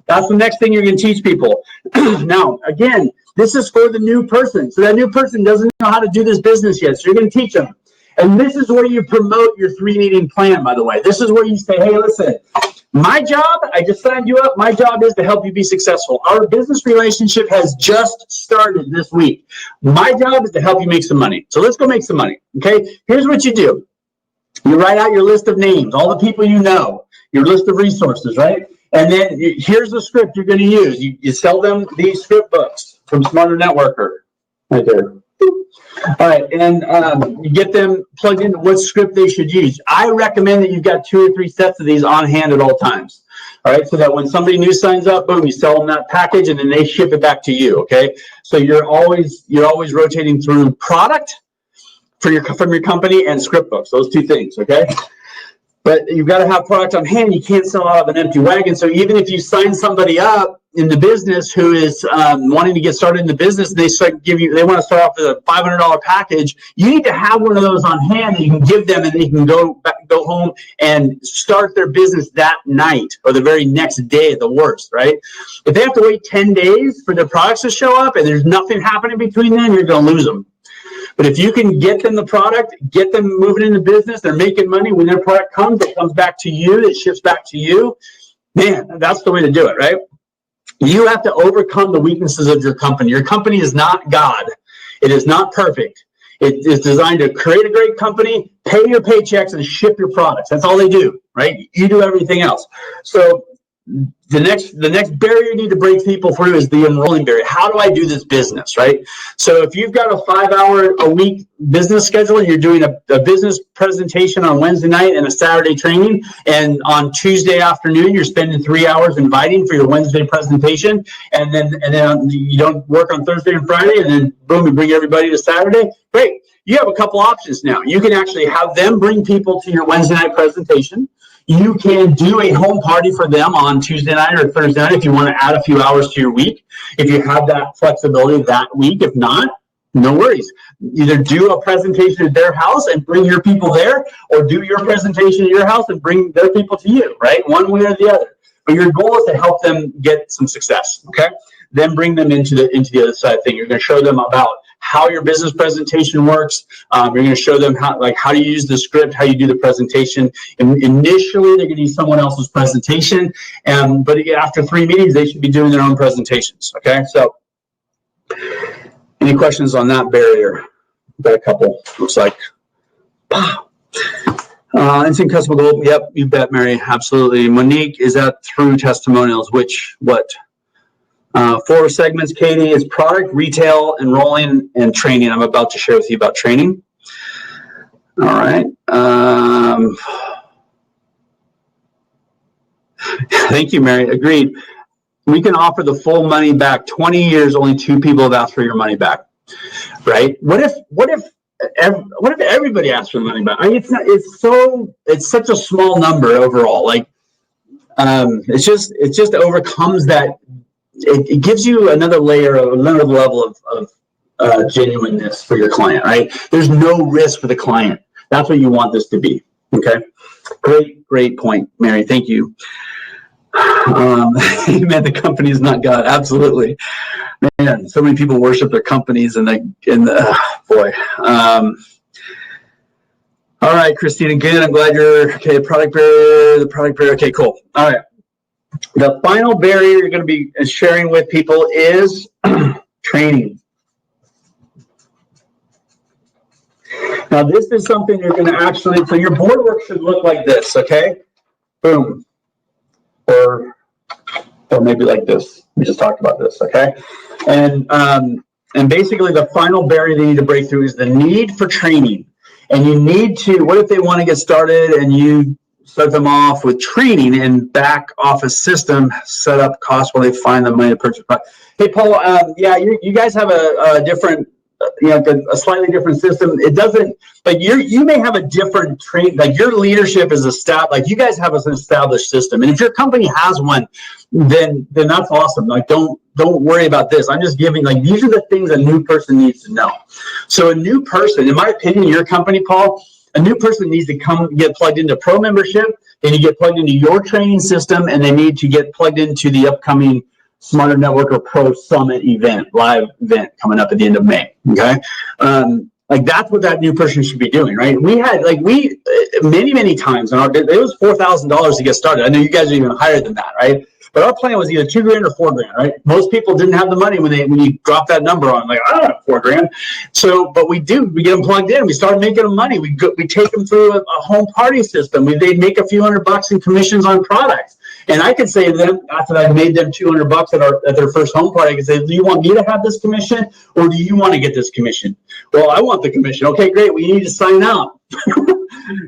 That's the next thing you're going to teach people. Now, again, this is for the new person. So that new person doesn't know how to do this business yet. So you're going to teach them. And this is where you promote your 3-meeting plan, by the way. This is where you say, hey, listen, my job, I just signed you up. My job is to help you be successful. Our business relationship has just started this week. My job is to help you make some money. So let's go make some money, okay? Here's what you do. You write out your list of names, all the people you know, your list of resources, right? And then here's the script you're going to use. You sell them these script books from Smarter Networker, right there. All right, and you get them plugged into what script they should use. I recommend that you've got 2 or 3 sets of these on hand at all times. All right, so that when somebody new signs up, boom, you sell them that package, and then they ship it back to you. Okay, so you're always rotating through product from your company and script books. Those 2 things. Okay. But you've got to have product on hand. You can't sell out of an empty wagon. So even if you sign somebody up in the business who is wanting to get started in the business, they want to start off with a $500 package, you need to have one of those on hand that you can give them, and they can go home and start their business that night or the very next day at the worst, right? If they have to wait 10 days for their products to show up and there's nothing happening between them, you're going to lose them. But if you can get them the product, get them moving in the business, they're making money. When their product comes, it comes back to you, it ships back to you. Man, that's the way to do it, right? You have to overcome the weaknesses of your company. Your company is not God. It is not perfect. It is designed to create a great company, pay your paychecks, and ship your products. That's all they do, right? You do everything else. So the next barrier you need to break people through is the enrolling barrier. How do I do this business, right? So if you've got a 5-hour-a-week business schedule and you're doing a business presentation on Wednesday night and a Saturday training, and on Tuesday afternoon you're spending 3 hours inviting for your Wednesday presentation, and then you don't work on Thursday and Friday, and then boom, you bring everybody to Saturday, great. You have a couple options now. You can actually have them bring people to your Wednesday night presentation. You can do a home party for them on Tuesday night or Thursday night if you want to add a few hours to your week, if you have that flexibility that week. If not, no worries. Either do a presentation at their house and bring your people there, or do your presentation at your house and bring their people to you, right? One way or the other. But your goal is to help them get some success, okay? Then bring them into the other side thing. You're going to show them about how your business presentation works. You're going to show them how to use the script, how you do the presentation. And initially, they're going to use someone else's presentation, but after 3 meetings, they should be doing their own presentations. Okay, so any questions on that barrier? Got a couple. Looks like. Instant customer goal. Yep, you bet, Mary. Absolutely. Monique, is that through testimonials? What? 4 segments, Katie, is product, retail, enrolling, and training. I'm about to share with you about training. All right. Thank you, Mary. Agreed. We can offer the full money back. 20 years, only 2 people have asked for your money back. Right? What if everybody asked for the money back? I mean, it's such a small number overall. Like, it just overcomes that. It gives you another level of genuineness for your client, right? There's no risk for the client. That's what you want this to be. Okay, great point, Mary. Thank you. Man, the company is not God. Absolutely, man. So many people worship their companies, boy. All right, Christine. Again, I'm glad you're okay. The product barrier. Okay, cool. All right. The final barrier you're going to be sharing with people is training. Now, this is something you're going to actually, so your board work should look like this, okay? Boom. Or maybe like this. We just talked about this, okay? And basically the final barrier they need to break through is the need for training. And you need to, what if they want to get started and you start them off with training and back office system set up costs while they find the money to purchase product. Hey, Paul, yeah, you guys have a different, a slightly different system. It doesn't, like you may have a different train, like your leadership is established, like you guys have an established system. And if your company has one, then that's awesome. Like, don't worry about this. I'm just giving, like, these are the things a new person needs to know. So a new person, in my opinion, your company, Paul, a new person needs to come get plugged into Pro membership. They need to get plugged into your training system, and they need to get plugged into the upcoming Smarter Networker Pro Summit event, live event coming up at the end of May. Okay, like that's what that new person should be doing, right? We had many times, and it was $4,000 to get started. I know you guys are even higher than that, right? But our plan was either $2,000 or $4,000, right? Most people didn't have the money when you drop that number on. Like, I don't have $4,000. So, but we do. We get them plugged in. We start making them money. We take them through a home party system. They make a few $100 in commissions on products. And I could say to them, after I've made them $200 at their first home party, I could say, do you want me to have this commission, or do you want to get this commission? Well, I want the commission. Okay, great. We need to sign out.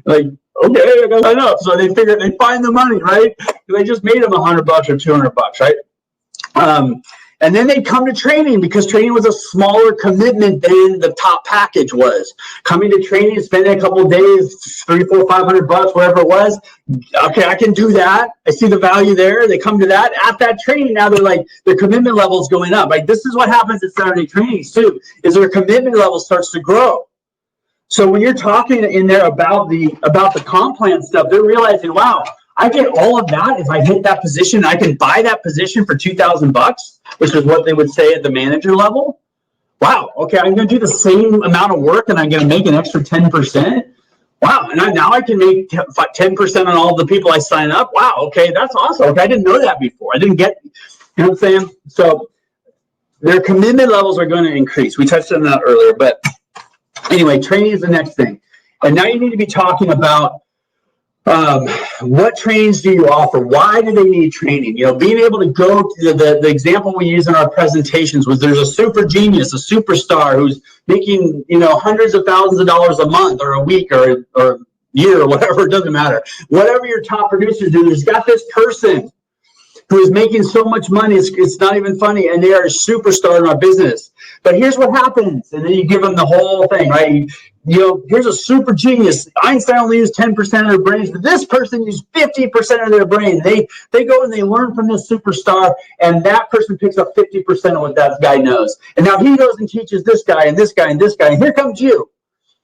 Like, okay, I gotta sign up. So they find the money, right? They just made them $100 or $200, right? And then they come to training, because training was a smaller commitment than the top package was. Coming to training, spending a couple of days, $300, $400, $500, whatever it was. Okay, I can do that. I see the value there. They come to that. At that training, now they're like, their commitment level is going up. Like, this is what happens at Saturday trainings too, is their commitment level starts to grow. So when you're talking in there about the comp plan stuff, they're realizing, wow, I get all of that if I hit that position. I can buy that position for $2,000, which is what they would say at the manager level. Wow, okay, I'm going to do the same amount of work and I'm going to make an extra 10%. Wow, and now I can make 10% on all the people I sign up. Wow, okay, that's awesome. Okay, I didn't know that before. I didn't get, you know what I'm saying? So their commitment levels are going to increase. We touched on that earlier, but anyway, training is the next thing. And now you need to be talking about What trainings do you offer? Why do they need training? Being able to go to the example we use in our presentations was there's a super genius, a superstar who's making, hundreds of thousands of dollars a month or a week or year or whatever, it doesn't matter. Whatever your top producers do, there's got this person who is making so much money, it's not even funny, and they are a superstar in our business. But here's what happens, and then you give them the whole thing, right? Here's a super genius. Einstein only used 10% of their brains, but this person used 50% of their brain. They go and they learn from this superstar, and that person picks up 50% of what that guy knows. And now he goes and teaches this guy and this guy and this guy, and here comes you,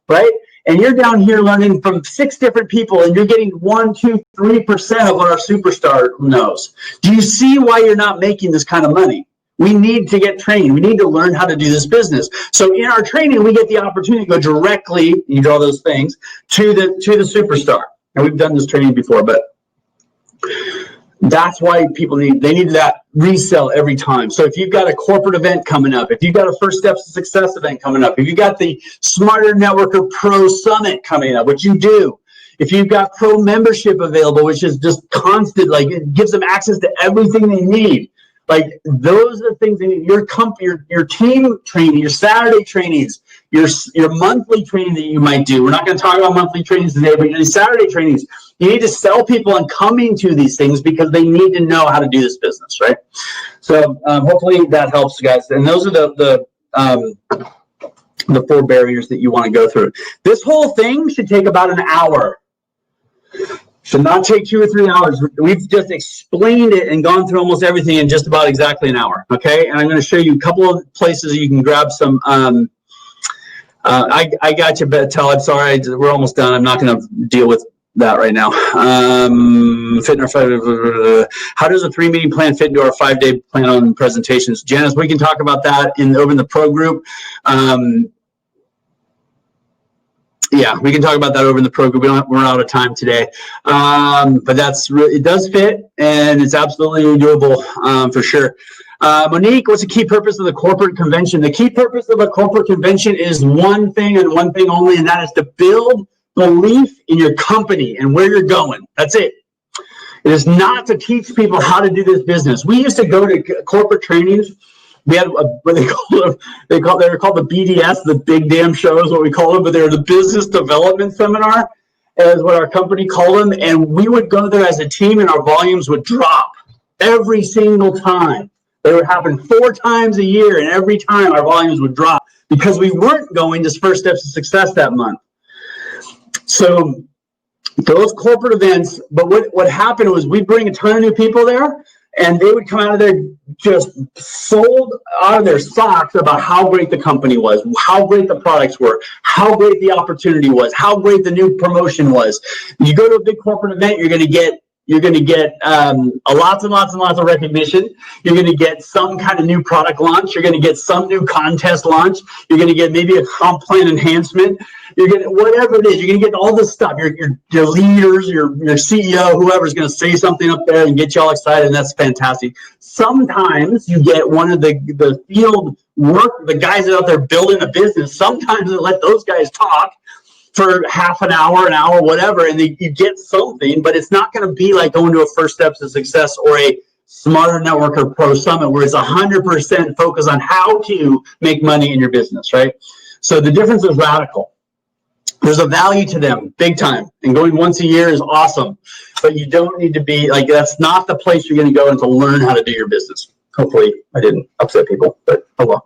right? And you're down here learning from 6 different people, and you're getting 1, 2, 3% of what our superstar knows. Do you see why you're not making this kind of money? We need to get trained. We need to learn how to do this business. So in our training, we get the opportunity to go directly, you draw those things, to the superstar. And we've done this training before, but that's why people need that resell every time. So if you've got a corporate event coming up, if you've got a First Steps to Success event coming up, if you've got the Smarter Networker Pro Summit coming up, which you do, if you've got pro membership available, which is just constant, like it gives them access to everything they need. Like those are the things they need. Your team training, your Saturday trainings, your monthly training that you might do. We're not going to talk about monthly trainings today, but your Saturday trainings, you need to sell people on coming to these things because they need to know how to do this business, right? So hopefully that helps, guys. And those are the 4 barriers that you want to go through. This whole thing should take about an hour. Should not take 2 or 3 hours. We've just explained it and gone through almost everything in just about exactly an hour, okay? And I'm going to show you a couple of places you can grab some. I got you, Betel. I'm sorry. We're almost done. I'm not going to deal with that right now. How does a 3-meeting plan fit into our 5-day plan on presentations? Janice, we can talk about that over in the pro group. Yeah, we can talk about that over in the pro group. We're out of time today. But it does fit, and it's absolutely doable for sure. Monique, what's the key purpose of the corporate convention? The key purpose of a corporate convention is one thing and one thing only, and that is to build belief in your company and where you're going. That's it. It is not to teach people how to do this business. We used to go to corporate trainings. We had what they were called the BDS, the big damn show is what we call them, but they were the business development seminar, is what our company called them. And we would go there as a team, and our volumes would drop every single time. They would happen 4 times a year, and every time our volumes would drop because we weren't going to First Steps to Success that month. So those corporate events, but what happened was we'd bring a ton of new people there, and they would come out of there just sold out of their socks about how great the company was, how great the products were, how great the opportunity was, how great the new promotion was. You go to a big corporate event, you're going to get lots and lots and lots of recognition. You're going to get some kind of new product launch. You're going to get some new contest launch. You're going to get maybe a comp plan enhancement. You're going to, whatever it is, you're going to get all this stuff. Your leaders, your CEO, whoever's going to say something up there and get you all excited, and that's fantastic. Sometimes you get one of the field work, the guys out there building a business. Sometimes they let those guys talk for half an hour, whatever, and you get something, but it's not going to be like going to a First Steps to Success or a Smarter Networker Pro Summit where it's 100% focused on how to make money in your business, right? So the difference is radical. There's a value to them, big time, and going once a year is awesome, but you don't need to be, like, that's not the place you're going to go and to learn how to do your business. Hopefully I didn't upset people, but oh well.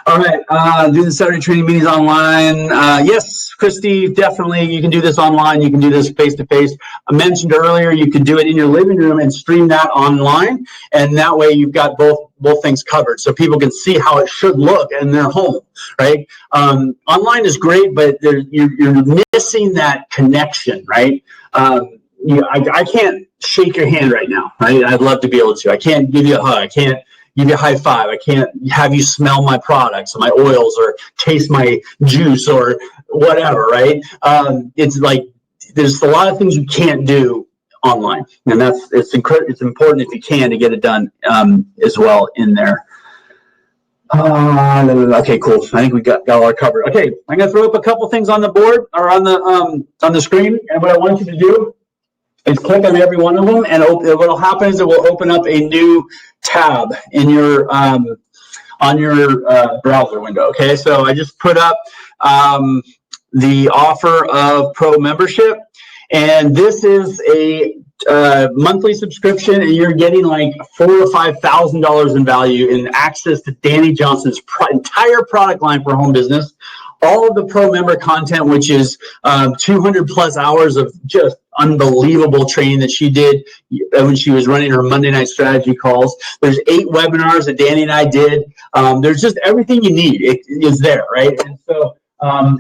All right, do the Saturday training meetings online. Yes, Christy, definitely. You can do this online. You can do this face-to-face. I mentioned earlier you could do it in your living room and stream that online, and that way you've got both things covered, so people can see how it should look in their home, right? Online is great, but you're missing that connection, right? I can't shake your hand right now, right? I'd love to be able to. I can't give you a hug. I can't give you a high five. I can't have you smell my products or my oils or taste my juice or whatever, right? It's like there's a lot of things you can't do online, and it's important if you can to get it done as well in there. Okay, cool. I think we got all our covered. Okay, I'm gonna throw up a couple things on the board or on the screen, and what I want you to do And click on every one of them, and what will happen is it will open up a new tab in your on your browser window. Okay, so I just put up the offer of Pro membership, and this is a monthly subscription, and you're getting like $4,000 or $5,000 in value in access to Dani Johnson's entire product line for home business. All of the Pro member content, which is 200 plus hours of just unbelievable training that she did when she was running her Monday night strategy calls. There's 8 webinars that Dani and I did. There's just everything you need. It is there, right? And so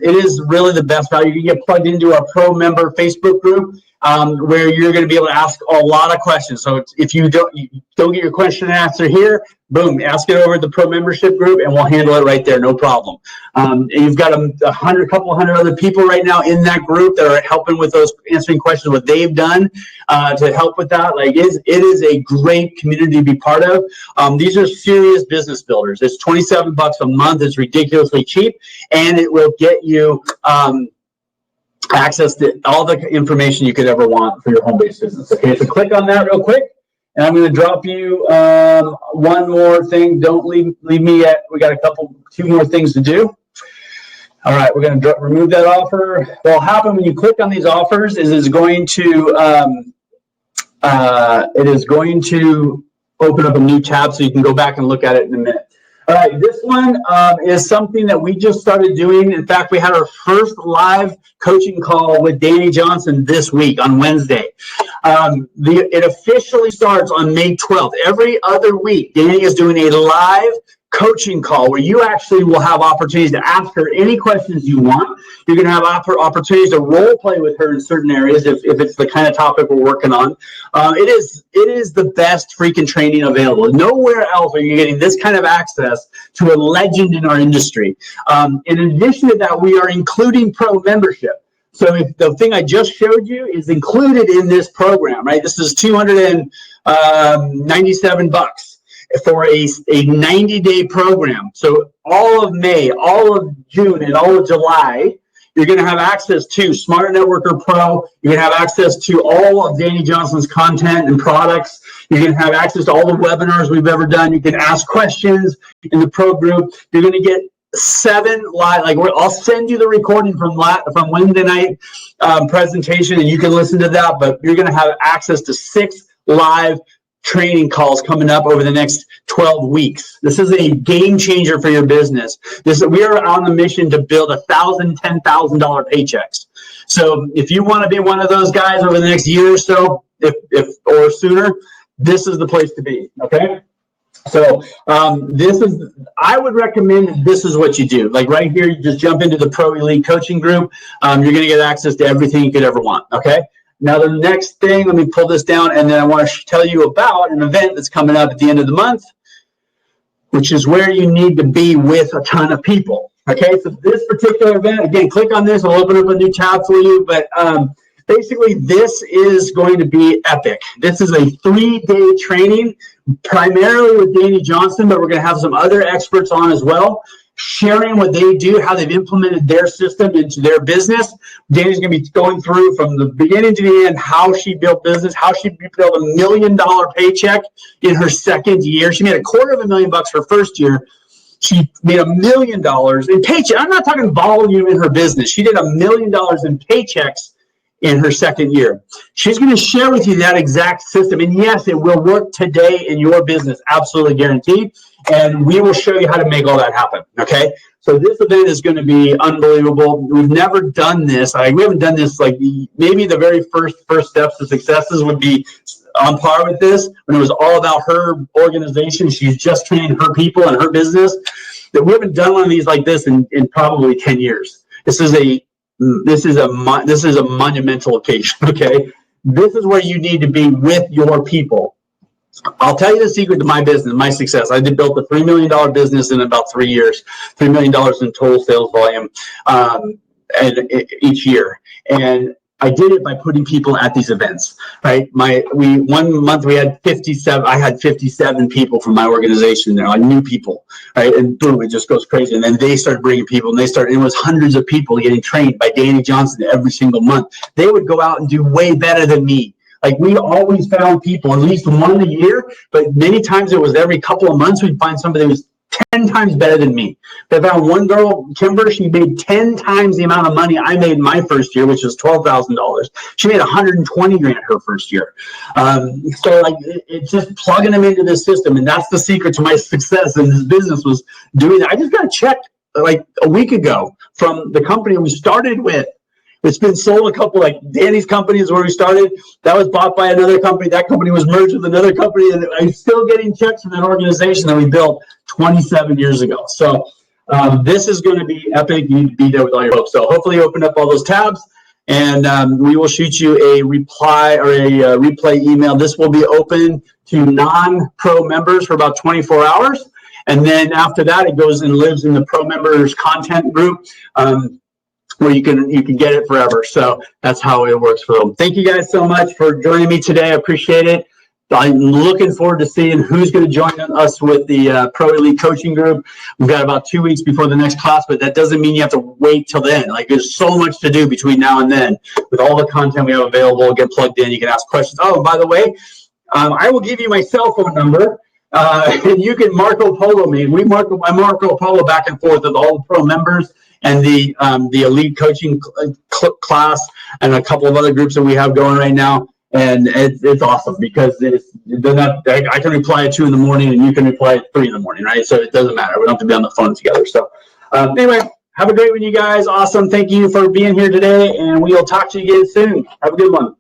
it is really the best value. You can get plugged into our Pro member Facebook group, where you're going to be able to ask a lot of questions. So if you don't get your question and answer here, boom, ask it over at the Pro membership group, and we'll handle it right there, no problem. You've got a couple hundred other people right now in that group that are helping with those, answering questions, what they've done to help with that. Like it is a great community to be part of. These are serious business builders. It's $27 a month. It's ridiculously cheap, and it will get you access to all the information you could ever want for your home-based business. Okay, so click on that real quick, and I'm going to drop you one more thing. Don't leave me yet. We got two more things to do. All right, we're going to remove that offer. What will happen when you click on these offers is it's going to open up a new tab, so you can go back and look at it in a minute. All right, this one is something that we just started doing. In fact, we had our first live coaching call with Dani Johnson this week on Wednesday. It officially starts on May 12th. Every other week, Dani is doing a live coaching call where you actually will have opportunities to ask her any questions you want. You're going to have opportunities to role play with her in certain areas if it's the kind of topic we're working on. It is the best freaking training available. Nowhere else are you getting this kind of access to a legend in our industry. In addition to that, we are including Pro membership. So if the thing I just showed you is included in this program, right? This is $297 for a 90-day program. So all of May, all of June, and all of July, you're going to have access to Smart Networker Pro. You're going to have access to all of Dani Johnson's content and products. You're going to have access to all the webinars we've ever done. You can ask questions in the Pro group. You're going to get 7 live, I'll send you the recording from Wednesday night presentation, and you can listen to that, but you're going to have access to 6 live training calls coming up over the next 12 weeks. This is a game changer for your business. We are on the mission to build $1,000, $10,000 paychecks. So if you want to be one of those guys over the next year or so, if or sooner, this is the place to be. Okay. So I would recommend this is what you do. Like right here, you just jump into the Pro Elite Coaching Group. You're going to get access to everything you could ever want. Okay. Now, the next thing, let me pull this down, and then I want to tell you about an event that's coming up at the end of the month, which is where you need to be with a ton of people. Okay, so this particular event, again, click on this. I'll open up a new tab for you, but basically, this is going to be epic. This is a 3-day training, primarily with Dani Johnson, but we're going to have some other experts on as well, sharing what they do, how they've implemented their system into their business. Dani's going to be going through from the beginning to the end how she built business, how she built $1 million paycheck in her second year. She made $250,000 her first year. She made $1 million in paycheck. I'm not talking volume in her business. She did $1 million in paychecks in her second year. She's going to share with you that exact system. And yes, it will work today in your business, absolutely guaranteed. And we will show you how to make all that happen. Okay. So this event is going to be unbelievable. We've never done this. We haven't done this, maybe the very first steps to successes would be on par with this, when it was all about her organization. She's just training her people and her business. That we haven't done one of these like this in probably 10 years. This is a monumental occasion. Okay, this is where you need to be with your people. I'll tell you the secret to my business, my success. I built a $3 million business in about 3 years, $3 million in total sales volume each year. And I did it by putting people at these events, right? One month we had 57. I had 57 people from my organization there, like new people, right? And boom, it just goes crazy. And then they started bringing people, and it was hundreds of people getting trained by Dani Johnson every single month. They would go out and do way better than me Like we always found people, at least one a year, but many times it was every couple of months we'd find somebody who was 10 times better than me. They found one girl, Kimber, she made 10 times the amount of money I made my first year, which was $12,000. She made 120 grand her first year. So like it's just plugging them into this system. And that's the secret to my success in this business was doing that. I just got a check like a week ago from the company we started with. It's been sold a couple, like Danny's company is where we started. That was bought by another company. That company was merged with another company. And I'm still getting checks from that organization that we built 27 years ago. So this is going to be epic. You need to be there with all your hopes. So hopefully you open up all those tabs and we will shoot you a reply or a replay email. This will be open to non-pro members for about 24 hours. And then after that, it goes and lives in the pro members content group. Where you can get it forever. So that's how it works for them. Thank you guys so much for joining me today. I appreciate it. I'm looking forward to seeing who's going to join us with the Pro Elite Coaching Group. We've got about 2 weeks before the next class, but that doesn't mean you have to wait till then. Like there's so much to do between now and then with all the content we have available. Get plugged in. You can ask questions. Oh, by the way, I will give you my cell phone number. And you can Marco Polo me. I Marco Polo back and forth with all the pro members and the elite coaching class and a couple of other groups that we have going right now. And it's awesome because I can reply at 2 in the morning and you can reply at 3 in the morning, right? So it doesn't matter. We don't have to be on the phone together. So anyway, have a great one, you guys. Awesome. Thank you for being here today. And we'll talk to you again soon. Have a good one.